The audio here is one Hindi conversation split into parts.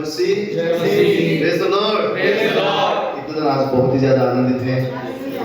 मसीह। Praise the Lord. इतना दिन आज बहुत ही ज्यादा आनंदित हैं।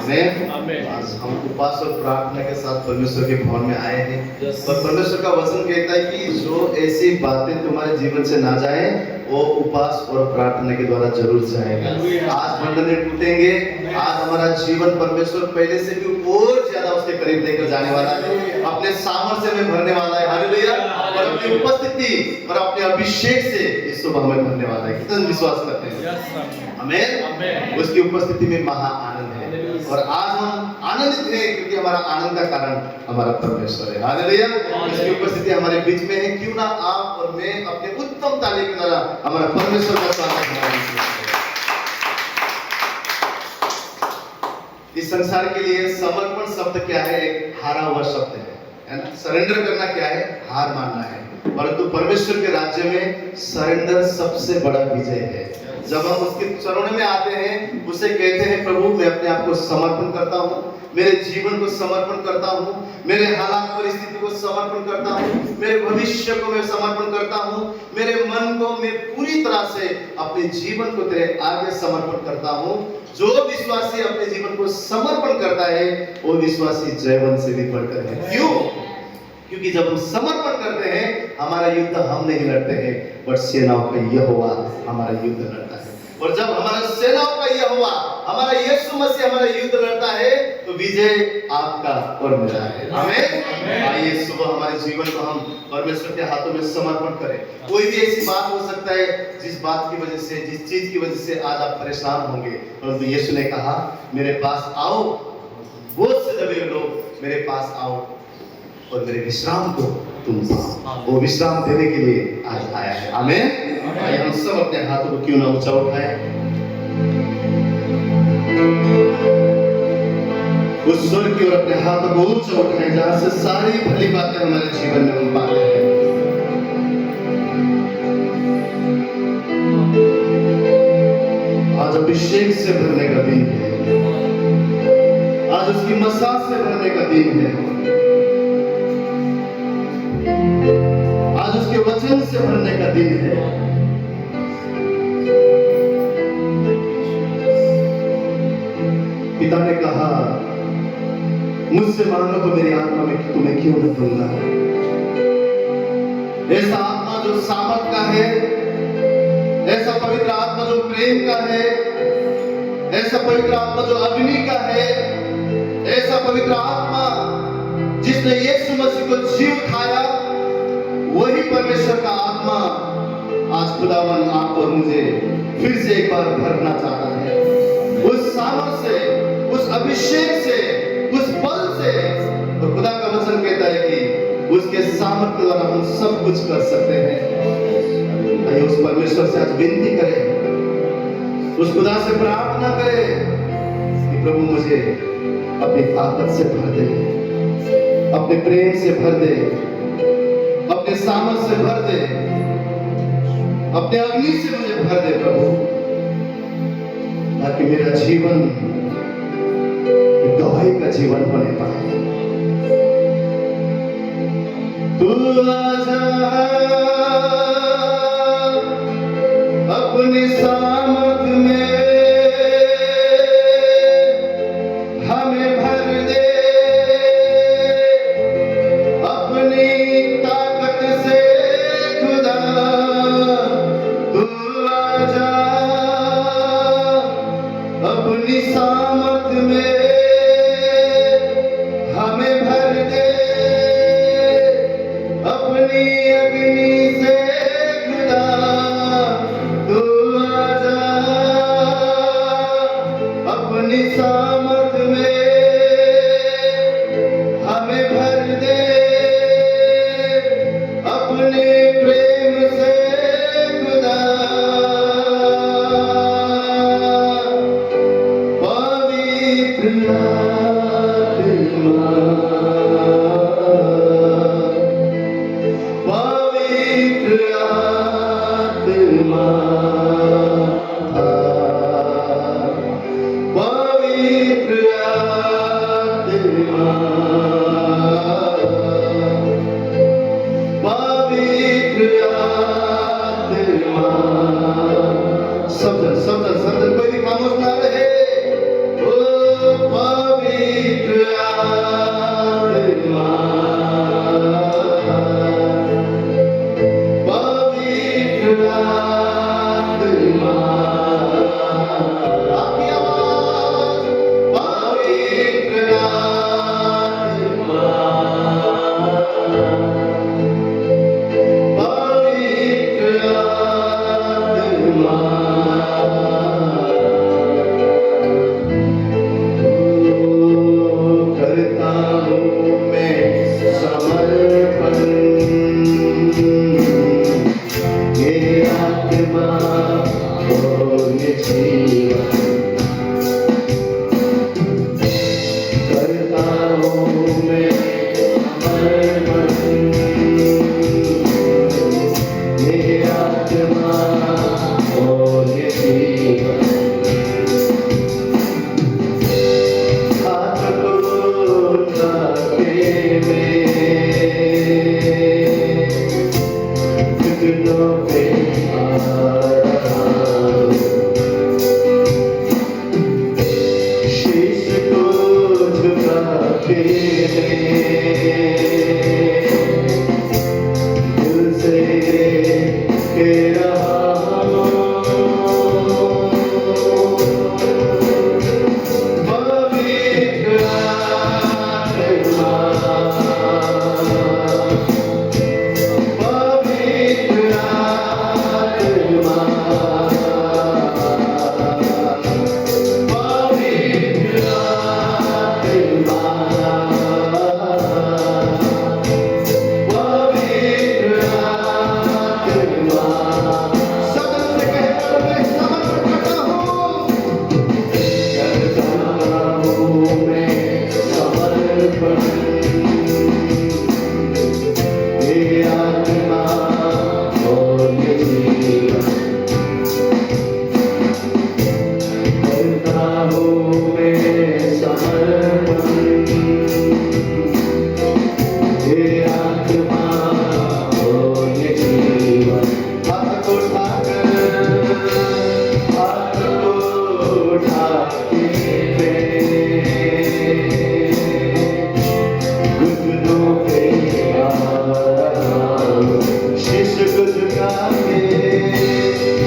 आमेन। आज हम उपवास और प्रार्थना के साथ परमेश्वर के भवन में आए हैं। और परमेश्वर का वचन कहता है कि जो ऐसी बातें तुम्हारे जीवन से ना जाए वो उपवास और प्रार्थना के द्वारा जरूर जाएगा। आज बंधन टूटेंगे। आज हमारा जीवन परमेश्वर पहले से भी और ज्यादा उसके करीब लेकर जाने वाला है, अपने सामर्थ्य में भरने वाला है। हालेलुया। और अपनी उपस्थिति और अपने अभिषेक से इस सुबह हमें भरने वाला है। कितना विश्वास करते हैं? आमेन। उसकी उपस्थिति में महा आनंद है। और आज हम आनंदित हैं क्योंकि हमारा आनंद का कारण हमारा परमेश्वर है। हालेलुया। उसकी उपस्थिति हमारे बीच में है। क्यों ना आप और मैं अपने उत्तम ताली के द्वारा हमारा परमेश्वर का स्वागत करें। इस संसार के लिए समर्पण शब्द क्या है? एक हारा हुआ शब्द है ना? सरेंडर करना क्या है? हार मानना है। परंतु परमेश्वर के राज्य में सरेंडर सबसे बड़ा विजय है। जब हम उसके चरणों में आते हैं, उसे कहते हैं प्रभु मैं अपने आप को समर्पण करता हूँ, मेरे जीवन को समर्पण करता हूँ, मेरे हालात परिस्थिति को समर्पण करता हूँ, मेरे भविष्य को मैं समर्पण करता हूँ, मेरे मन को मैं पूरी तरह से अपने जीवन को तेरे आगे समर्पण करता हूँ। जो विश्वासी अपने जीवन को समर्पण करता है वो विश्वासी जयवंत से भी बढ़कर है। क्यों? क्योंकि जब हम समर्पण करते हैं हमारा युद्ध हम नहीं लड़ते हैं, पर सेनाओं का यहोवा हमारा युद्ध लड़ता है। और जब हमारा सेनाओं का यहोवा हमारा यीशु मसीह हमारा युद्ध लड़ता है तो विजय आपका और मेरा है। आमीन। आइए सुबह हमारे जीवन को हम परमेश्वर के हाथों में समर्पण करें। कोई भी ऐसी बात हो सकता है जिस बात की वजह से, जिस चीज की वजह से आज आप परेशान होंगे, परंतु यीशु ने कहा मेरे पास आओ, बोझ से दबे लोग मेरे पास आओ और मेरे विश्राम को तुम पाओ। वो विश्राम देने के लिए आज आया है। आमीन। आइए हम सब अपने हाथों को क्यों ना ऊंचा उठाएं, उस स्वर की ओर अपने हाथों को ऊंचा उठाएं जहां से सारी भली बातें हमारे जीवन में हम पाते हैं। आज अभिषेक से भरने का दिन है। आज उसकी मसाज से भरने का दिन है। आज उसके वचन से भरने का दिन है। पिता ने कहा मुझसे मांगो तो मेरी आत्मा में तुम्हें क्यों न दूंगा। ऐसा आत्मा जो सामर्थ का है, ऐसा पवित्र आत्मा जो प्रेम का है, ऐसा पवित्र आत्मा जो अग्नि का है, ऐसा पवित्र आत्मा जिसने यीशु मसीह को जी उठाया, वही परमेश्वर का आत्मा आज खुदावन आप और मुझे फिर से एक बार भरना चाहता है। उस सामर्थ से, उस अभिषेक से, उस बल से। तो खुदा का वचन कहता है कि उसके सामर्थ द्वारा हम सब कुछ कर सकते हैं। आइए उस परमेश्वर से आज विनती करें, उस खुदा से प्रार्थना करें कि प्रभु मुझे अपनी ताकत से भर दे, अपने प्रेम से भर दे, अपने सामर्थ से भर दे, अपने अग्नि से मुझे भर दे प्रभु, ताकि मेरा जीवन गवाही का जीवन बने पाए। तू आजा अपनी सामर्थ में हमें भर दे, अपनी ताकत से खुदा तू आजा अपनी सामर्थ में हमें भर दे, अपनी अग्नि से खुदा तू आजा अपनी सामर्थ में हमें भर दे, अपने प्रेम से खुदा पवित्र पवित्र आत्मा सब जन कोई भी खामोश ना रहे। ओ पवित्र आत्मा, पवित्र आत्मा, आपकी आवाज, पवित्र आत्मा, पवित्र आत्मा, करता हूँ मैं समर्पण, ये आत्मा और ये जीवन, करता हूँ मैं समर्पण, ये आत्मा और ये जीवन, हाथ को उठाके मैं घुटनों पे आ रहा हूँ, शीश को झुकाके दिल से कह रहा हूँ, पवित्र आत्मा, पवित्र आत्मा, पवित्र आत्मा, पवित्र आत्मा, सदन से कहकर मैं समर्पण करता हूँ मैं समर्पण, ये आत्मा और ये जीवन, करता हूँ मैं समर्पण, ये आत्मा और ये जीवन, हाथ को उठाके घुटनों पे आ रहा हूँ, शीश को झुकाके,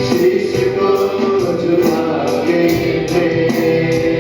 शीश को झुकाके मैं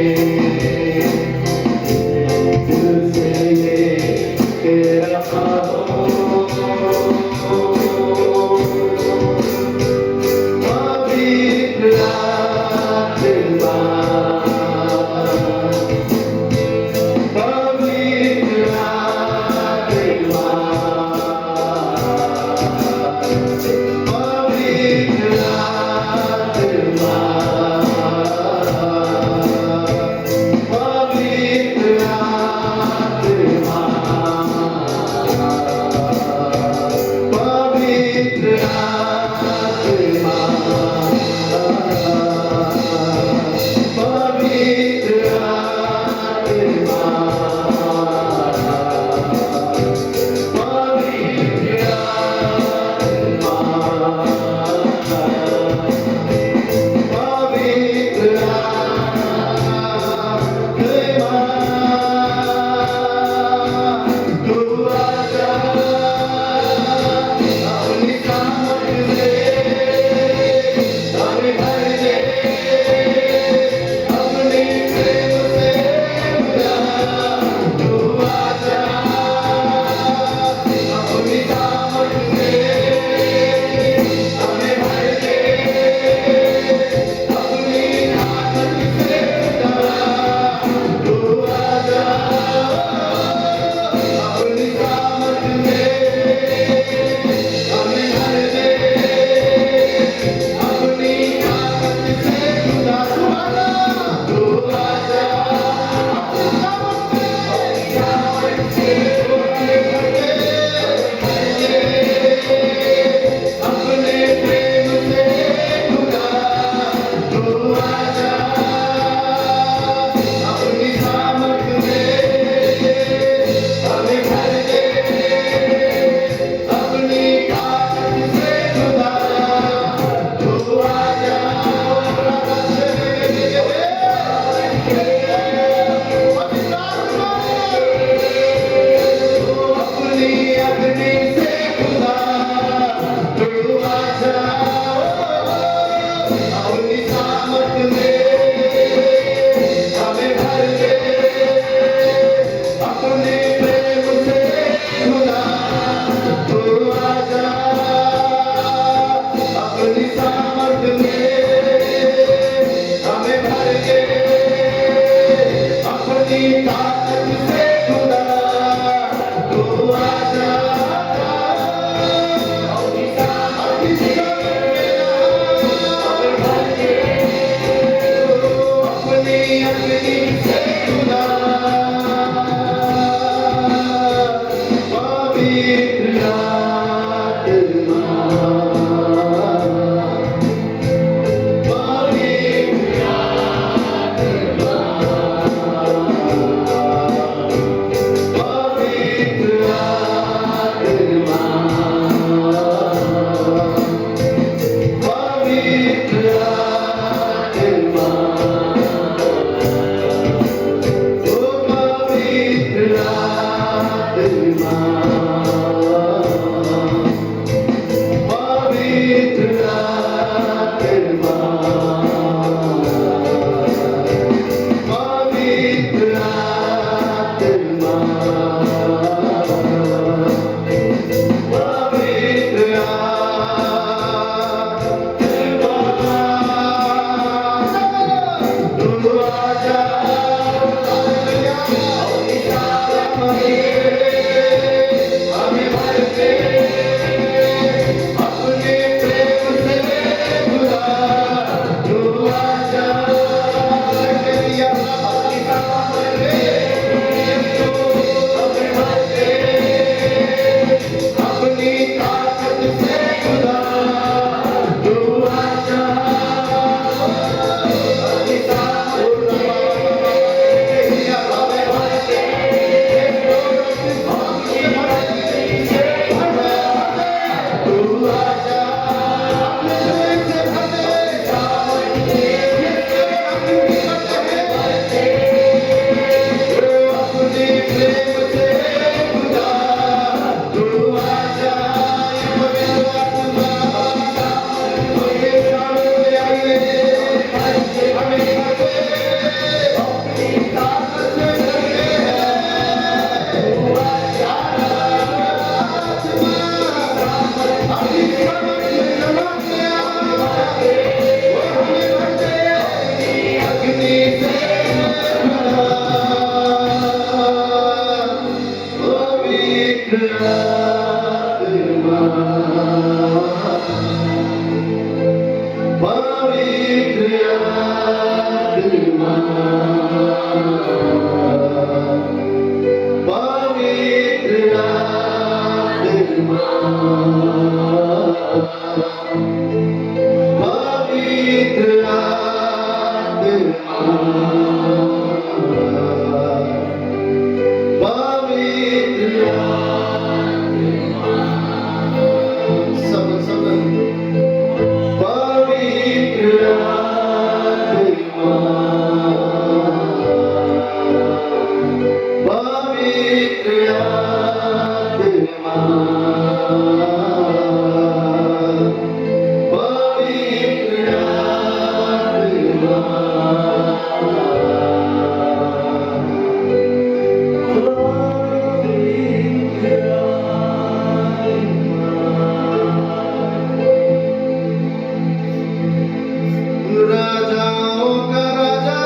राजाओं का राजा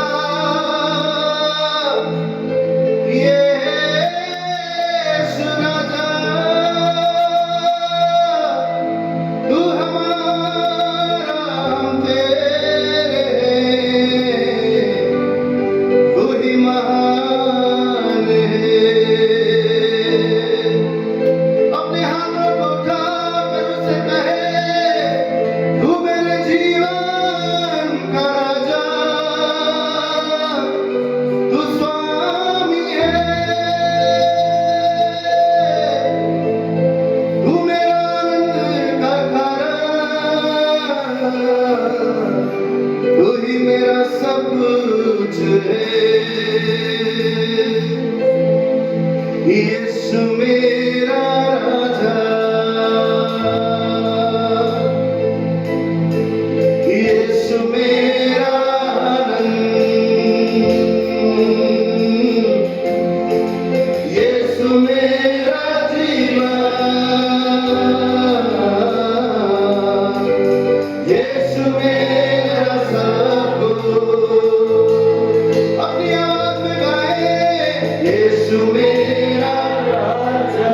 यीशु राजा, तू हमारा हम तेरे, तू ही महान है। अपने हाथों को उठाकर उसे कहे, तू मेरे जीवन का राजा, तू स्वामी है, तू मेरा आनंद का कारण, तू ही मेरा सब कुछ है। यीशु मेरा राजा, यीशु मेरा आनंद, यीशु मेरा जीवन, यीशु मेरा सब कुछ। अपनी आवाज में गाए, यीशु मेरा राजा,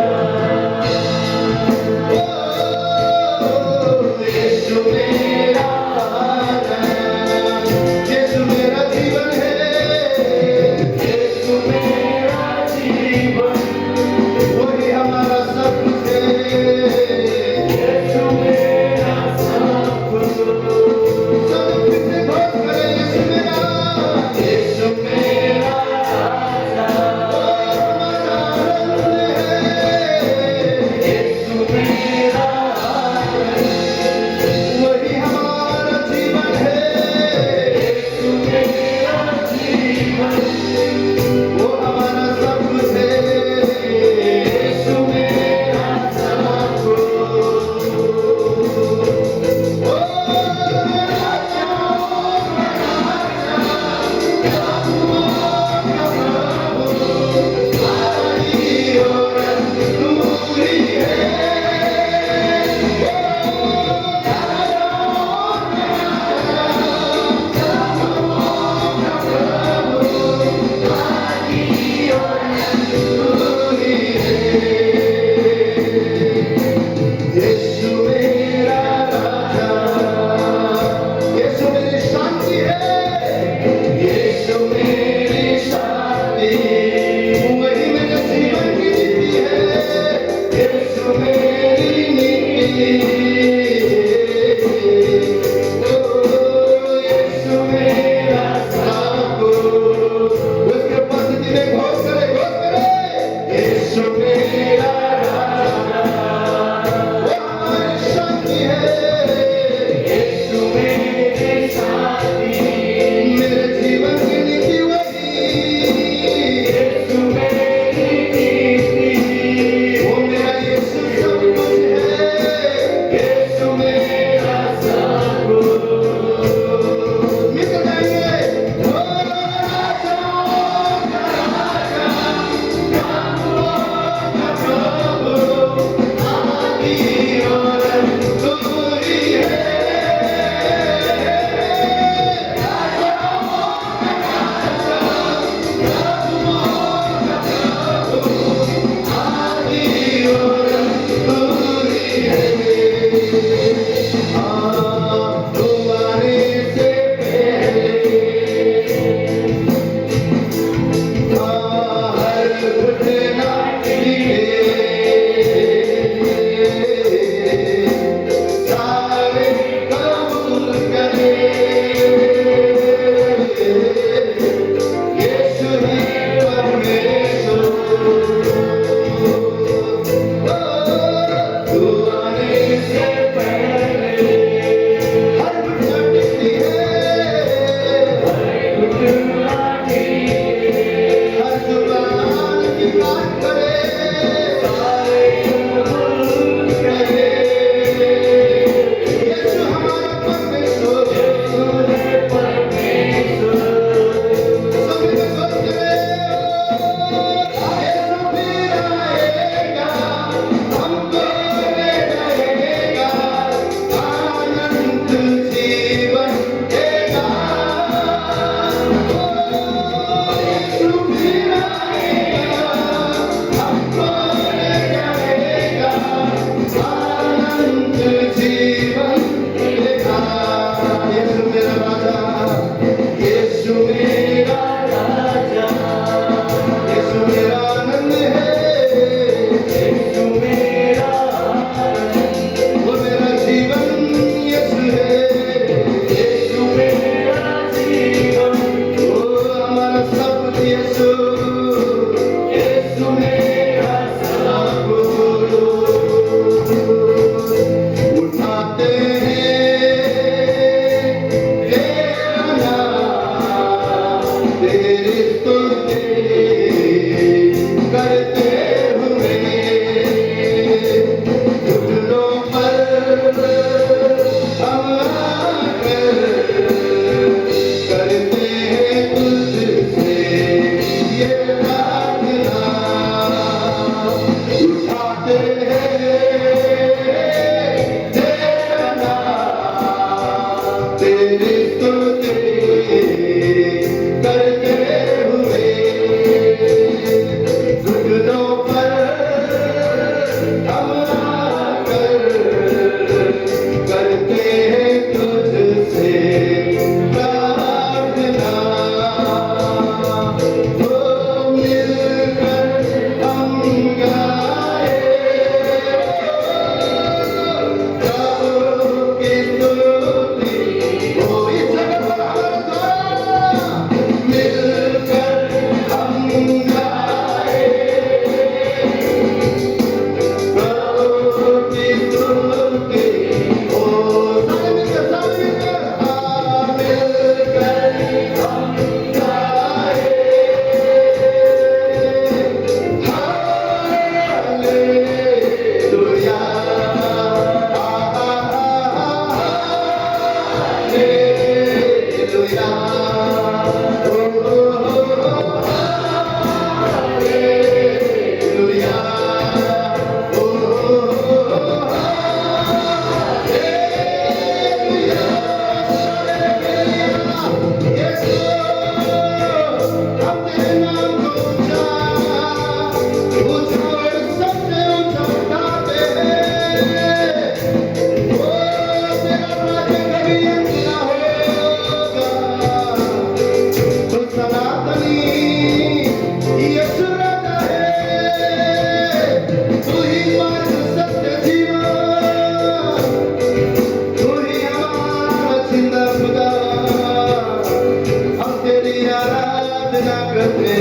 आराधना करते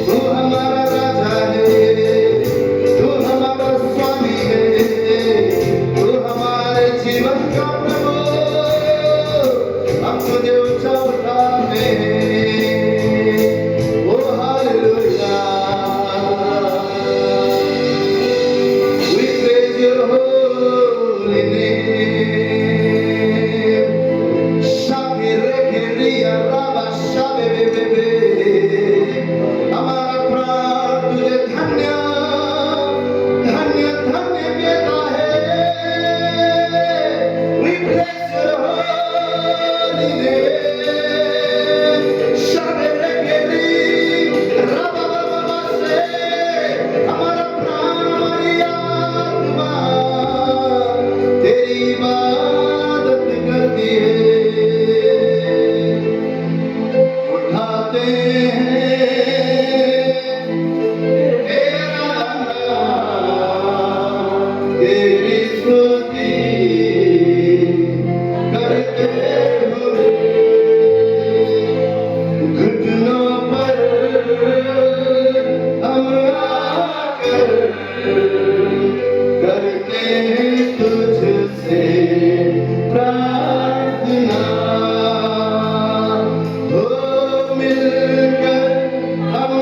तू हमारा राजा है, तू हमारा स्वामी है, तू हमारे जीवन का प्रभु, हम तुझे ऊंचा उठाते हैं। Oh hallelujah, we praise your holy name। शाकिरे केरिया राबा शाबे बेबे, हमारा प्राण तुझे धन्य धन्य धन्य कहता है। We bless your holy name। शाकिरे केरी राबा बाबा से हमारा प्राण हमारी आत्मा तेरी इबादत करती है। उठाते हैं तेरा नाम, तेरी स्तुति करते हुए घुटनों पर हम आकर करते हैं तुझसे प्रार्थना। हो मिलकर हम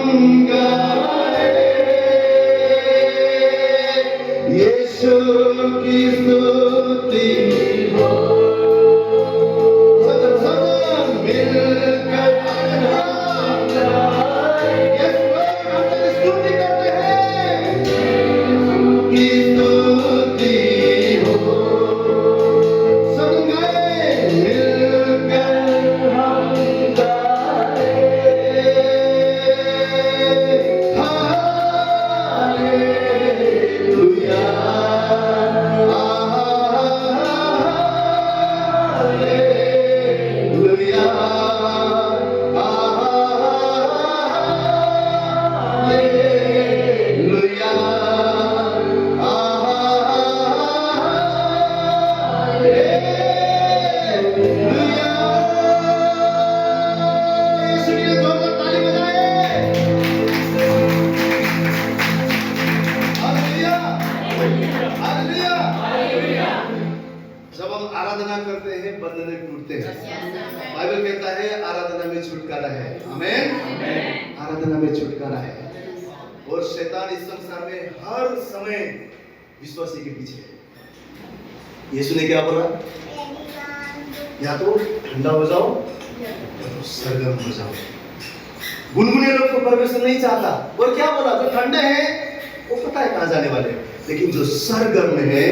गाए यीशु की स्तुति हो। सदन सदन मिलकर हम गाए, यीशु हम तेरी स्तुति करते हैं, की स्तुति हो। सब गाए मिलकर हम गाए हालेलुया, हालेलुया, हालेलुया, हालेलुया। यीशु के लिए जोरदार ताली बजाएं। Hallelujah, hallelujah. जब हम आराधना करते हैं बंधन टूटते हैं। बाइबल कहता है आराधना में छुटकारा है। आमीन। आराधना में छुटकारा है। और शैतान इस संसार में हर समय विश्वासी के पीछे है। यीशु ने क्या बोला? या तो ठंडा हो जाओ या तो सरगर्म हो जाओ। गुनगुने लोग को परमेश्वर नहीं चाहता। और क्या बोला? जो ठंडे हैं वो पता है कहां जाने वाले, लेकिन जो सरगर्म है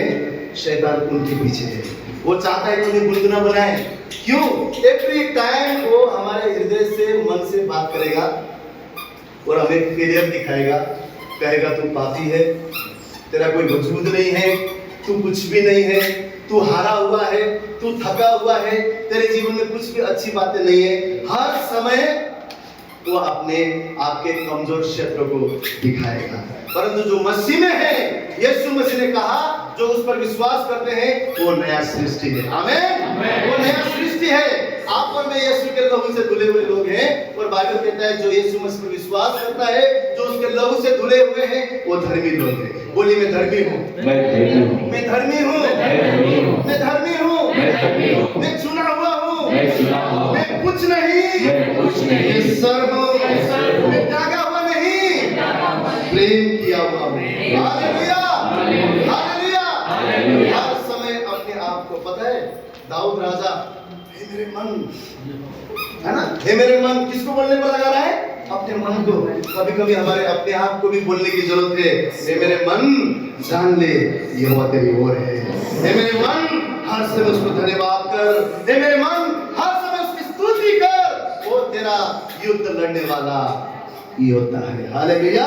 शैतान उनके पीछे है। वो चाहता है कि उन्हें गुनगुना बनाए। क्यों? एवरी टाइम वो हमारे हृदय से मन से बात करेगा और हमें फेलियर दिखाएगा, कहेगा तू पापी है, तेरा कोई वजूद नहीं है, तू कुछ भी नहीं है, तू हारा हुआ है, तू थका हुआ है, तेरे जीवन में कुछ भी अच्छी बातें नहीं है। हर समय वो अपने आपके कमजोर क्षेत्रों को दिखाएगा। परंतु जो मसीह में है, यीशु मसीह ने कहा जो उस पर विश्वास करते हैं वो नया सृष्टि है। आमीन। वो नया सृष्टि है। आप और मैं यीशु के लहू से धुले हुए लोग हैं। और बाइबल कहता है जो यीशु मसीह पर विश्वास करता है, जो उसके लहू से धुले हुए हैं, वो धर्मी लोग हैं। बोलिए मैं धर्मी हूँ, मैं धर्मी हूँ, मैं धर्मी हूँ, मैं चुना हुआ हूँ, मैं कुछ नहीं, मैं सर हूँ, मैं त्यागा हुआ नहीं, प्रेम किया हुआ हूँ। Hallelujah, hallelujah. हर समय अपने आप को पता है दाऊद राजा, हे मेरे मन, है ना, हे मेरे मन किसको बोलने को लगा रहा है? अपने मन को। कभी कभी हमारे अपने आप को भी बोलने की जरूरत है। हे मेरे मन जान ले यहोवा तेरी ओर है। हे मेरे मन हर समय उसको धन्यवाद कर। हे मेरे मन हर समय उसकी स्तुति कर। वो तेरा युद्ध लड़ने वाला योद्धा है। हालेलुया।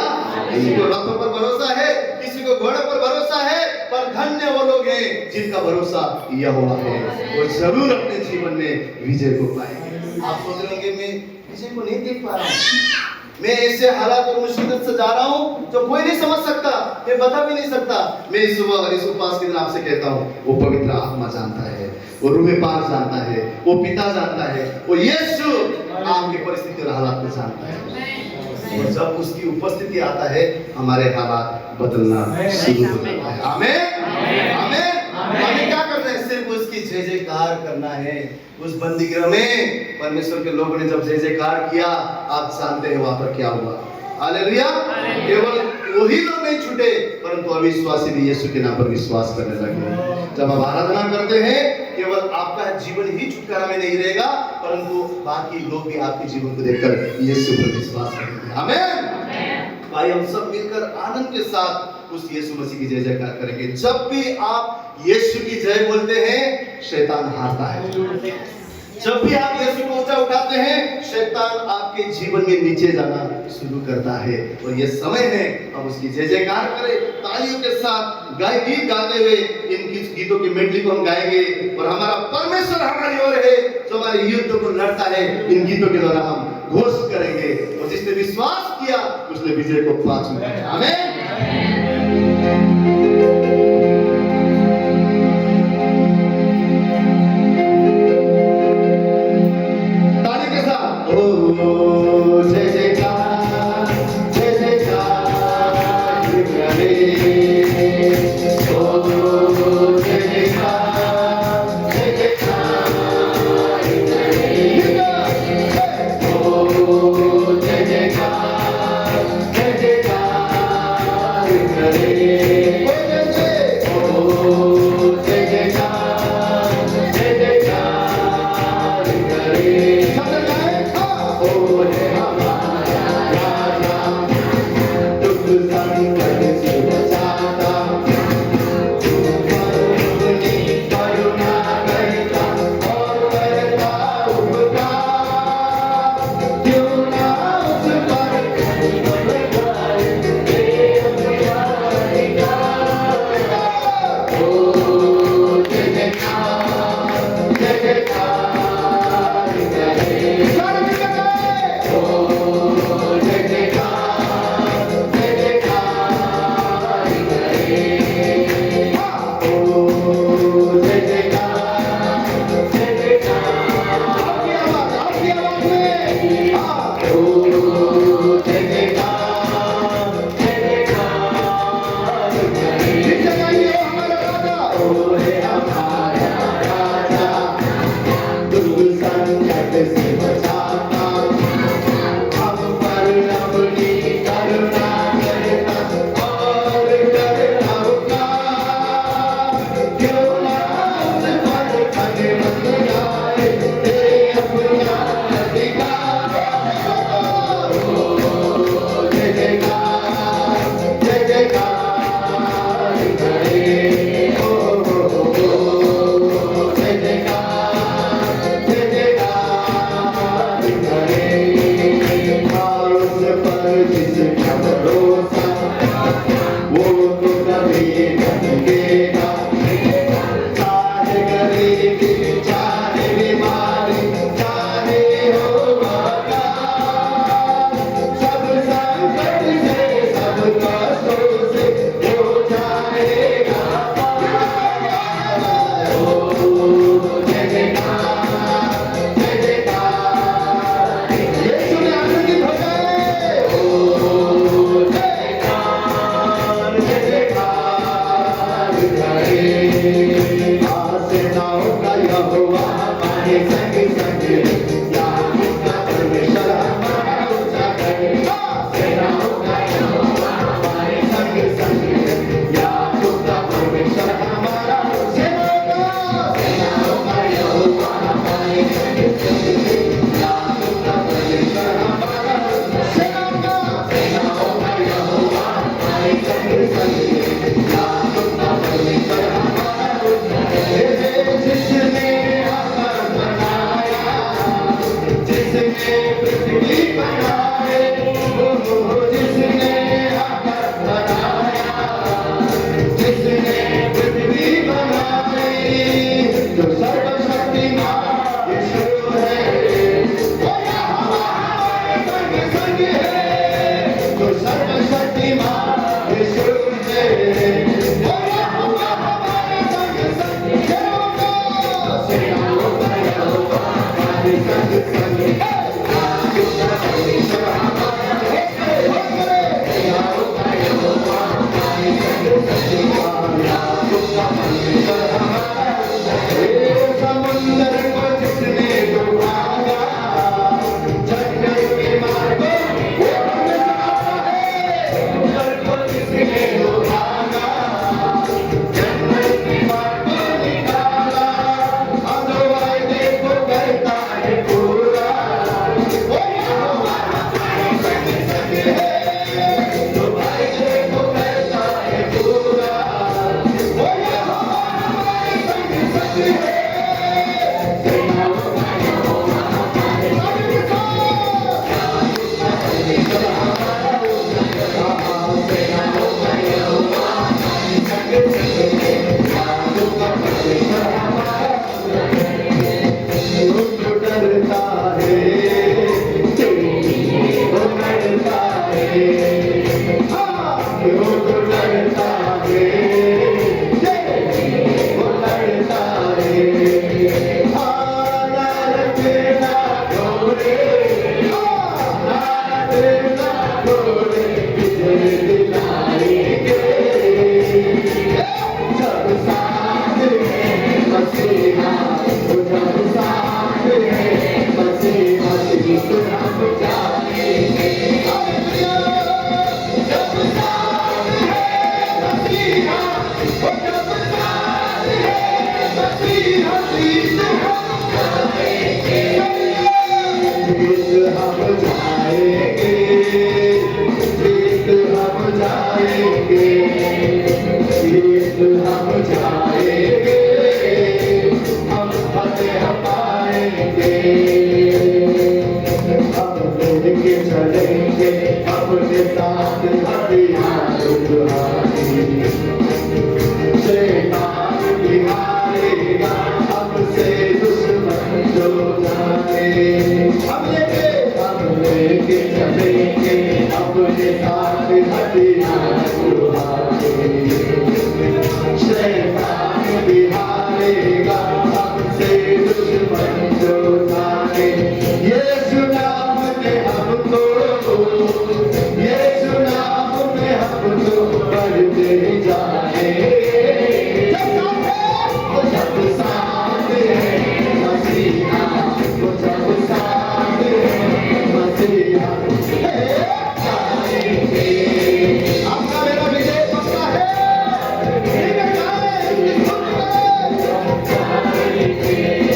किसी को रथों पर भरोसा है, किसी को घोड़ों पर भरोसा है, पर धन्य वो लोग हैं जिनका भरोसा यहोवा है। वो जरूर अपने जीवन में विजय को पाएंगे। आप सोच रहे होंगे मैं विजय को नहीं देख पा रहा हूँ, मैं ऐसे हालात और मुश्किल से जा रहा हूँ जो कोई नहीं समझ सकता, मैं बता भी नहीं सकता। मैं इस सुबह इस उपवास के दिन आपसे कहता हूँ वो पवित्र आत्मा जानता है, वो रूहे पार जानता है, वो पिता जानता है, वो यीशु आपकी परिस्थिति और हालात को जानता है। और जब उसकी उपस्थिति आता है हमारे हालात बदलना शुरू हो जाता है। आमीन आमीन। हमें क्या करना है? सिर्फ उसकी जय जयकार करना है। उस बंदीगृह में परमेश्वर के लोगों ने जब जय जयकार किया, आप जानते हैं वहां पर क्या हुआ। हालेलुया। केवल वही लोग नहीं छूटे, परंतु अविश्वासी भी यीशु के नाम पर विश्वास करने लगे। जब आप आराधना करते हैं, केवल आपका जीवन ही छुटकारा में नहीं रहेगा, परंतु बाकी लोग भी आपके जीवन को देखकर यीशु पर विश्वास करेंगे। आमीन। भाई, हम सब मिलकर आनंद के साथ उस यीशु मसीह की जय जयकार करेंगे। जब भी आप यीशु की जय बोलते हैं, शैतान हारता है। जब भी आप यीशु को ऊंचा उठाते हैं, शैतान आपके जीवन में नीचे जाना शुरू करता है। और ये समय है हम उसकी जय जयकार करें, तालियों के साथ गाय गीत गाते हुए इन गीतों की मेडली को हम गाएंगे। और हमारा परमेश्वर हमारी ओर है, जो हमारे युद्ध को लड़ता है। इन गीतों के द्वारा हम घोषित करेंगे, और जिसने विश्वास किया उसने विजय को पा चुका है। आमीन।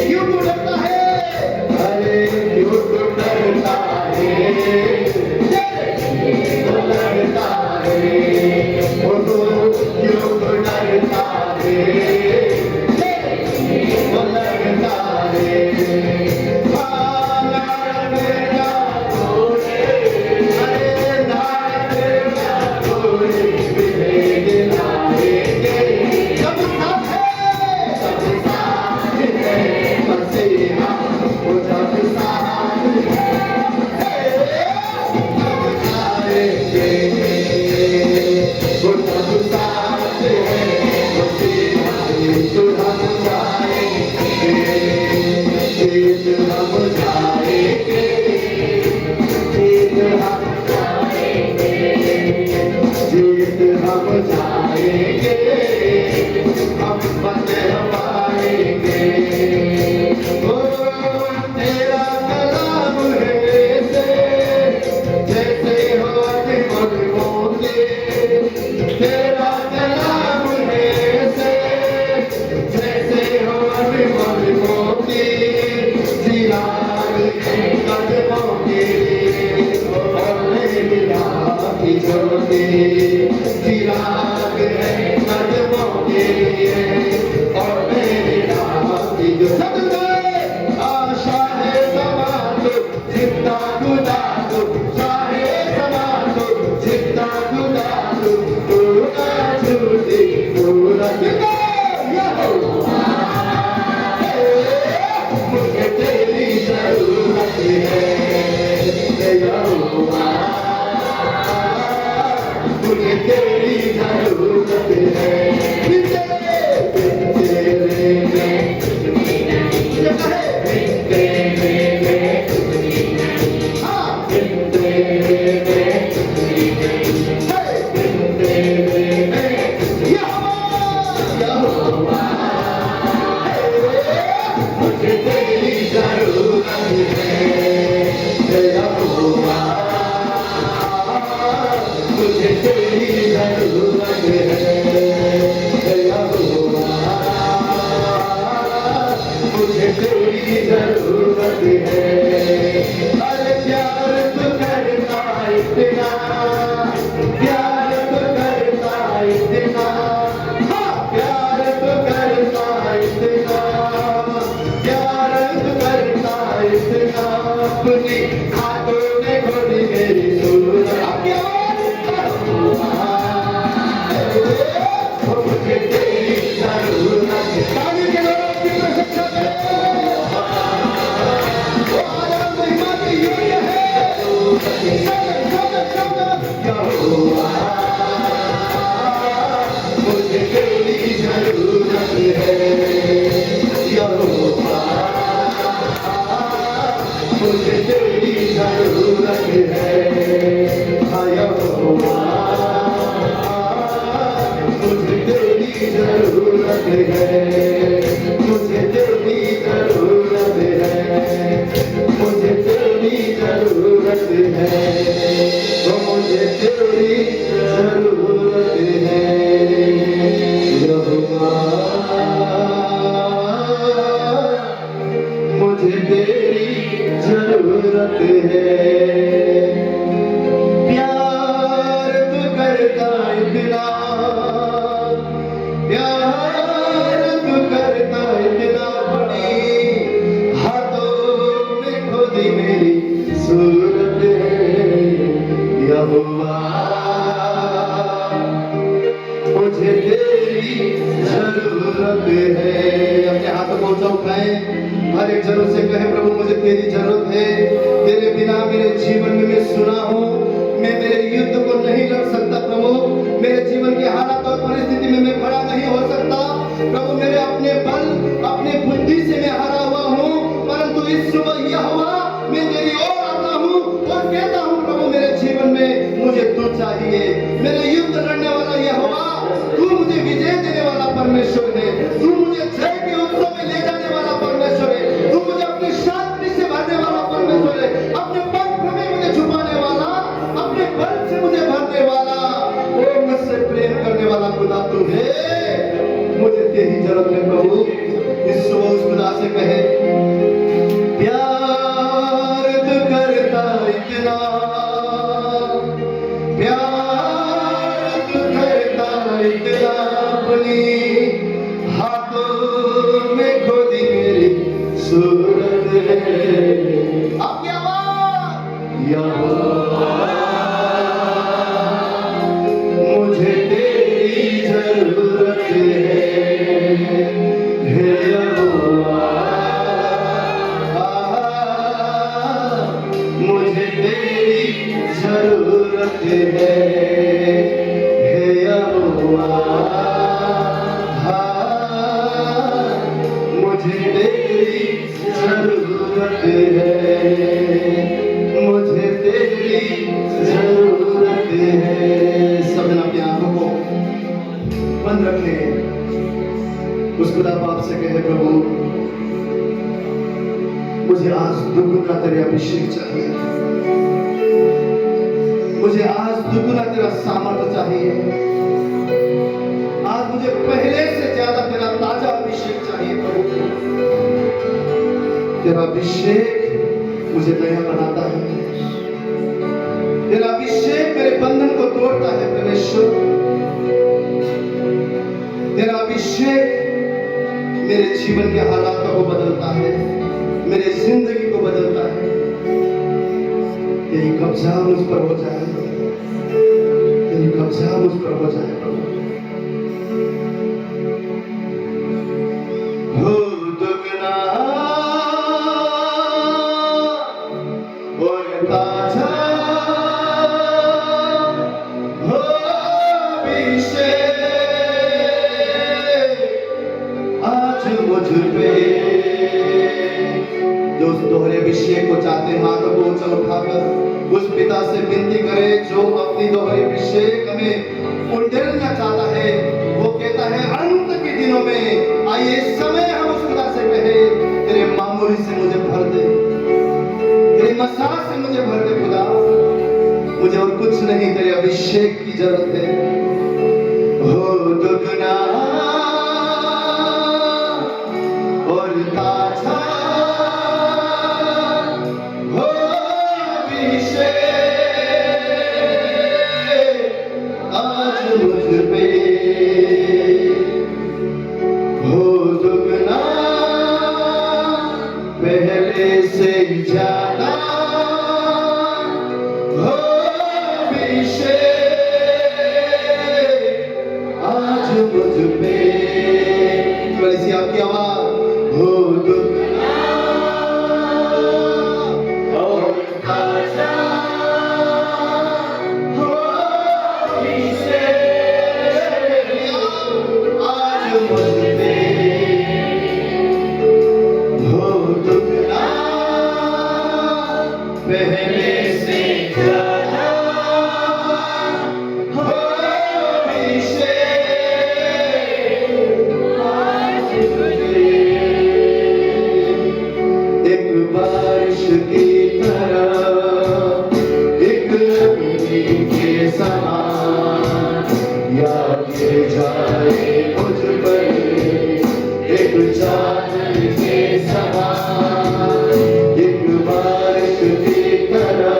क्यों डरता है? अरे क्यों डरता अपनी हाथों में खोदी मेरी सूरत। अब क्या मुझे तेरी जरूरत है। ताली के लोगों की प्रशंसा करें। वो आदम महिमा की योग्य है। यहोवा मुझे तेरी जरूरत है। यहोवा मुझे तेरी जरूरत है। यहोवा मुझे तेरी जरूरत है। मुझे तेरी जरूरत है। मुझे तेरी जरूरत है। मुझे तेरी जरूरत है। यहोवा मुझे तेरी जरूरत है। प्यार तू करता इतना, प्यार तू करता इतना, बड़ी हाथों में खोदी मेरी सूरत है। यहोवा मुझे तेरी जरूरत है। अपने हाथों को ऊंचा उठाएं, हर एक जरूरत से कहे प्रभु मुझे तेरी जरूरत है। तेरे बिना मेरे जीवन में मैं सुना हूँ, मैं मेरे युद्ध को नहीं लड़ सकता प्रभु। मेरे जीवन के हालात और परिस्थिति में मैं खड़ा नहीं हो सकता प्रभु। मेरे अपने बल अपने बुद्धि से मैं हारा हुआ हूँ, परंतु इस सुबह यहोवा मैं तेरी ओर आता हूँ और कहता हूँ प्रभु मेरे जीवन में मुझे तू चाहिए। मेरे युद्ध लड़ने वाला यहोवा, तू मुझे विजय देने वाला परमेश्वर है। तू मुझे जय के उत्सव में ले जाने वाला परमेश्वर है। तू मुझे अपनी शांति से भरने वाला परमेश्वर है। अपने पथ में मुझे छुपाने वाला, अपने बल से मुझे भरने वाला, वो मुझसे प्रेम करने वाला खुदा तू है। मुझे तेरी जरूरत है प्रभु। इस सुबह उस खुदा से कहे प्यार तू करता इतना, प्यार तू करता इतना, अपनी हाथों में खोदी मेरी सूरत है। अब क्या बात? यहोवा मुझे तेरी जरूरत है। यहोवा मुझे तेरी जरूरत है। यहोवा मुझे तेरी जरूरत है। मुझे तेरी जरूरत है। सब जन अपनी आंखों को बंद रखें, उस खुदा बाप से कहे प्रभु मुझे आज दुगुना तेरे अभिषेक चाहिए। मुझे आज दुगुना तेरा सामर्थ्य चाहिए। आज मुझे पहले से ज्यादा तेरा ताजा अभिषेक चाहिए प्रभु। तेरा अभिषेक मुझे नया बनाता है। तेरा अभिषेक मेरे बंधन को तोड़ता है परमेश्वर। तेरा अभिषेक मेरे जीवन के हालातों को बदलता है, मेरे जिंदगी को बदलता है। तेरी कब्जा मुझ पर हो जाए, तेरी कब्जा मुझ पर हो जाए प्रभु। हो दुगना और ताजा हो अभिषेक आज मुझ पे। जो उस दोहरे अभिषेक को चाहते हैं हाथों को ऊंचा उठाकर उस पिता से विनती करे जो अपनी दोहरे अभिषेक हमें उंडेलना चाहता है। वो कहता है अंत के दिनों में आइए समय हम उस खुदा से कहे तेरे मामूली से मुझे भर दे, तेरी मसाज से मुझे भर दे खुदा। मुझे और कुछ नहीं, तेरे अभिषेक की जरूरत है। हो दुगना और ताजा हो अभिषेक आज मुझ पे। हो दुगना पहले से ज्यादा पहले से ज्यादा हो आज मुझे एक बारिश की तरह एक लम्हे के समान याद जाए मुझ पर एक चादर के समान एक बारिश की तरह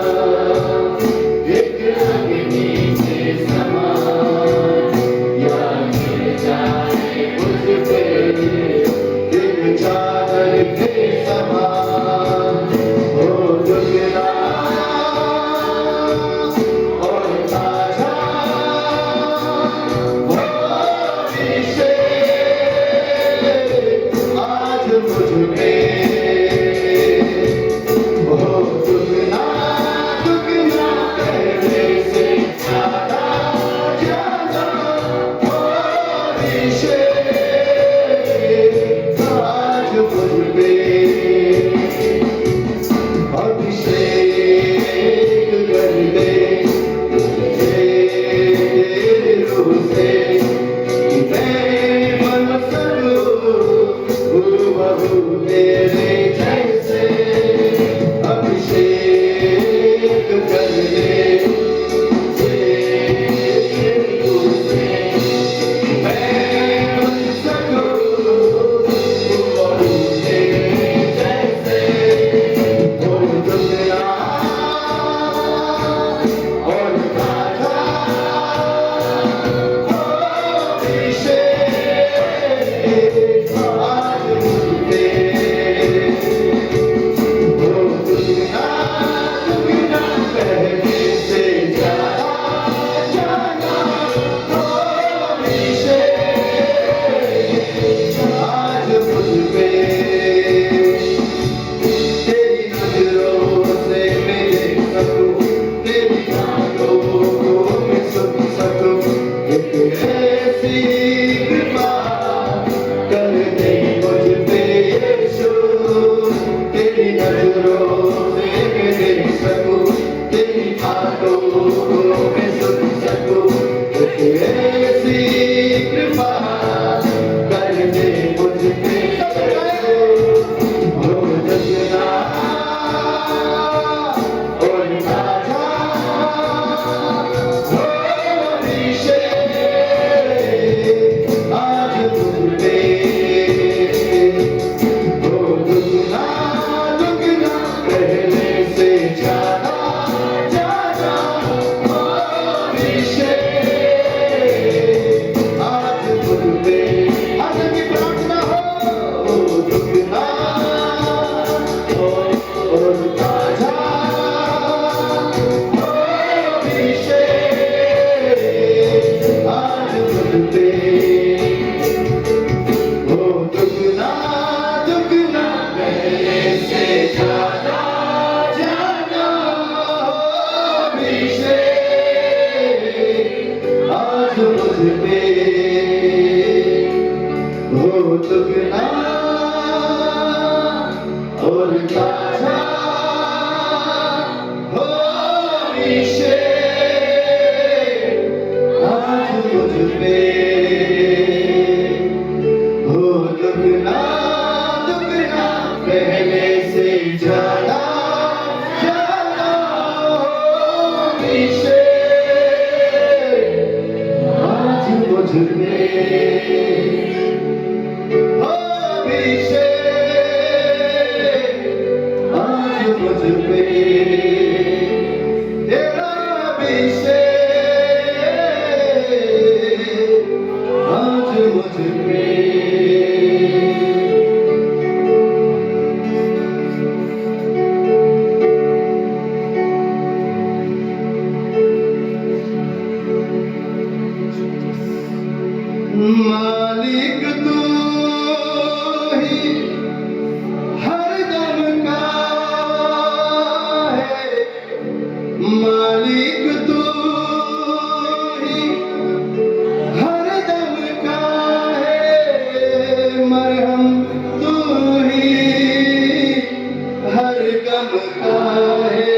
है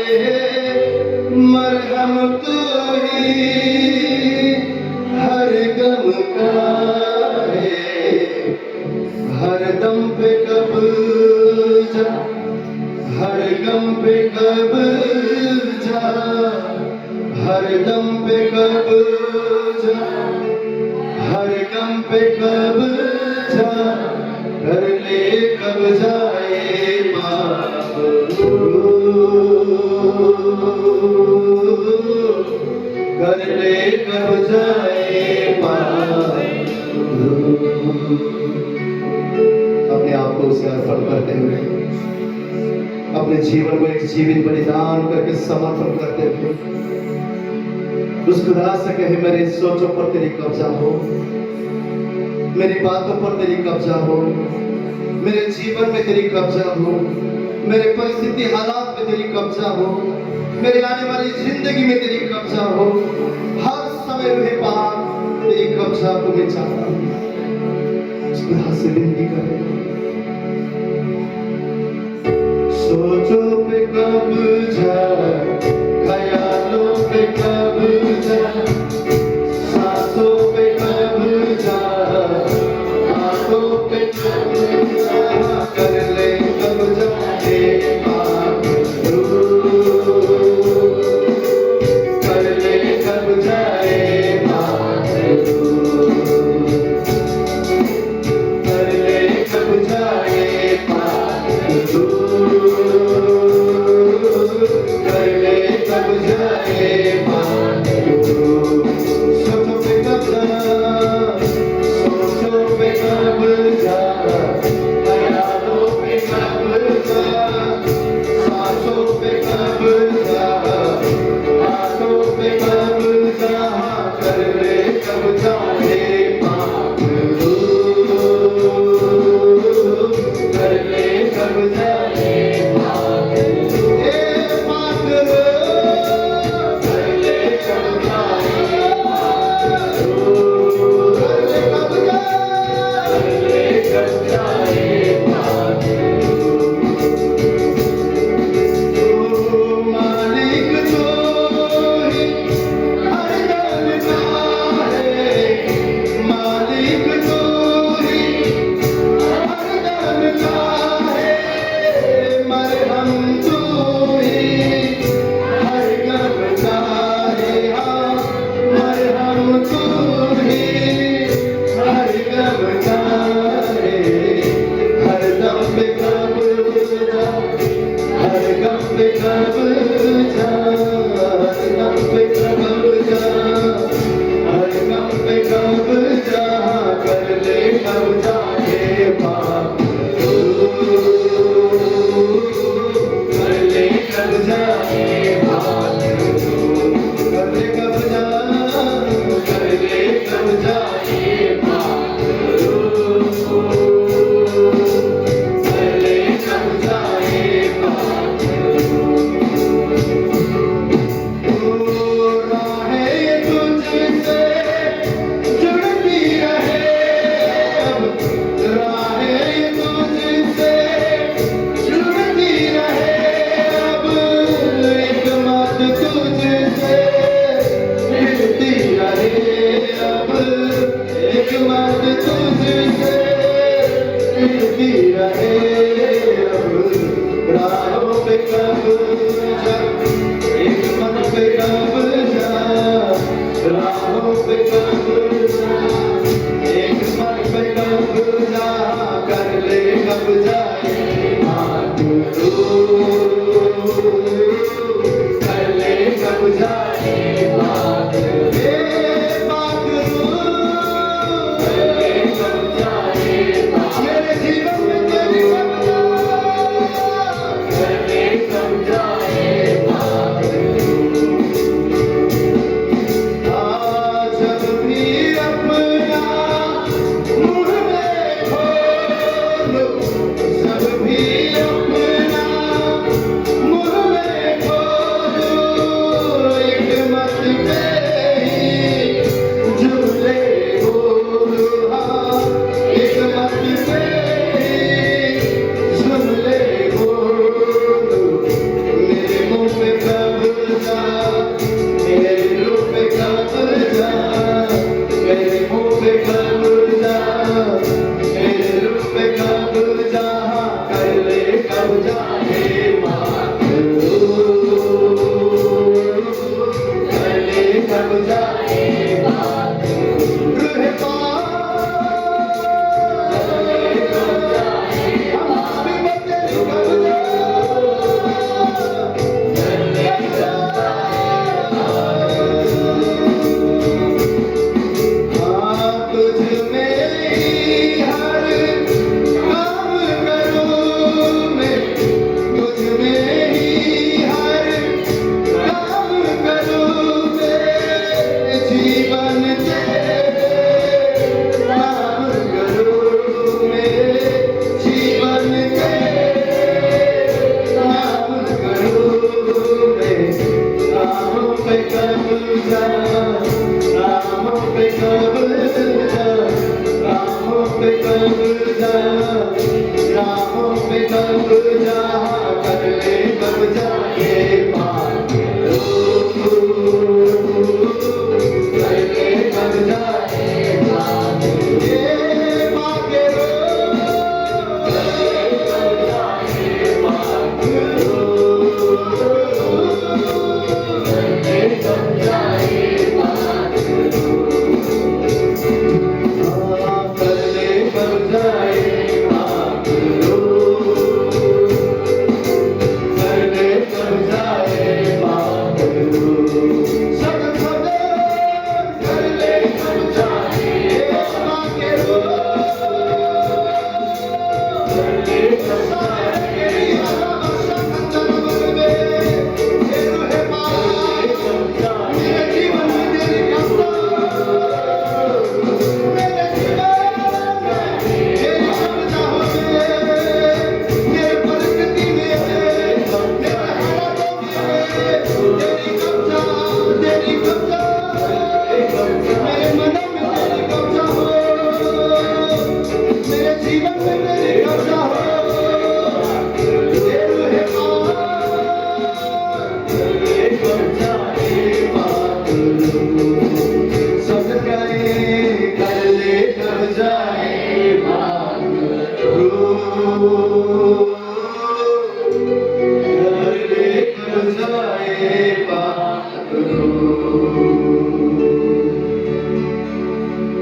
मरहम तू ही हर गम का है, हर दम पे कब्जा, हर गम पे कब्जा, हर दम पे कब्जा, हर गम पे कब्जा, कर ले कब्जा ए कर ले कब्जा ए अपने आप को उसे अर्पण करते हुए, अपने जीवन को एक जीवित बलिदान करके समर्पण करते हुए उस खुदा से कहे, मेरे सोचों पर तेरी कब्जा हो, मेरी बातों पर तेरी कब्जा हो, मेरे जीवन में तेरी कब्जा हो, मेरे परिस्थिति हालात में तेरी कब्जा हो, मेरे आने वाली जिंदगी में तेरी कब्जा हो। हर समय मेरे पास तेरी कब्जा को मैं चाहता हूँ। उस खुदा से विनती करें, सोचों पे कब्जा, ख्यालों पे कब्जा, सांसों पे कब्जा, हाथों पे कब्जा, कर ले कब्जा ए कर ले कब्जा ए कर ले कब्जा ए कर ले कब्जा ए सोचों पे कब्जा, सोचों पे कब्जा, ख्यालों पे कब्जा, सांसों पे कब्जा, हाथों पे कब्जा, कर ले कब्जा ए कर ले कब्जा ए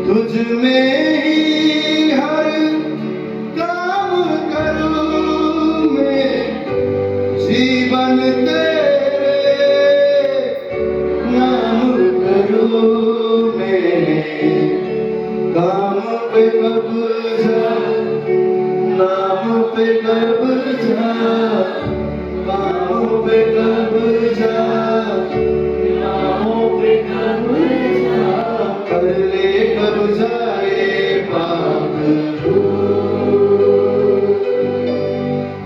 तुझ में ही हर काम करूं मैं, जीवन तेरे नाम करूं मैं। काम पे कब्जा, नाम पे कब्जा, काम पे कब्जा, नामों पे कब्जा, कर ले कब्जा ये पाक रूह,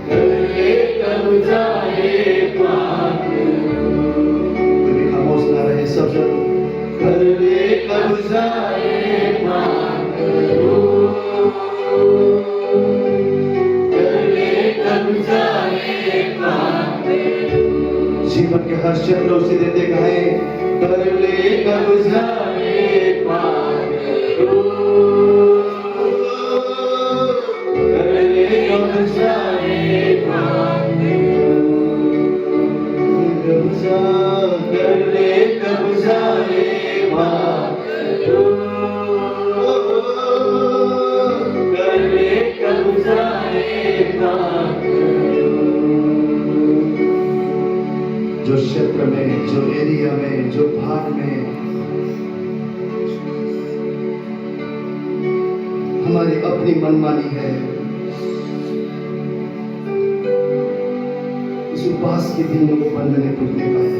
कर ले कब्जा ये पाक रूह। कभी खामोश ना रहे सब जन, कर ले कब्जा ये पाक रूह, कर ले कब्जा ये पाक रूह। जीवन के हर क्षेत्र उसे देते कहे, कर ले कब्जा ये पाक रूह, कर ले कब्जा ये पाक रूह, कब्जा कर ले कब्जा ये पाक रूह, कर ले कब्जा ये पाक रूह। जो क्षेत्र में, जो एरिया में, जो भाग में हमारी अपनी मनमानी है, इस उपवास के दिन वो बंधने टूटने पाए।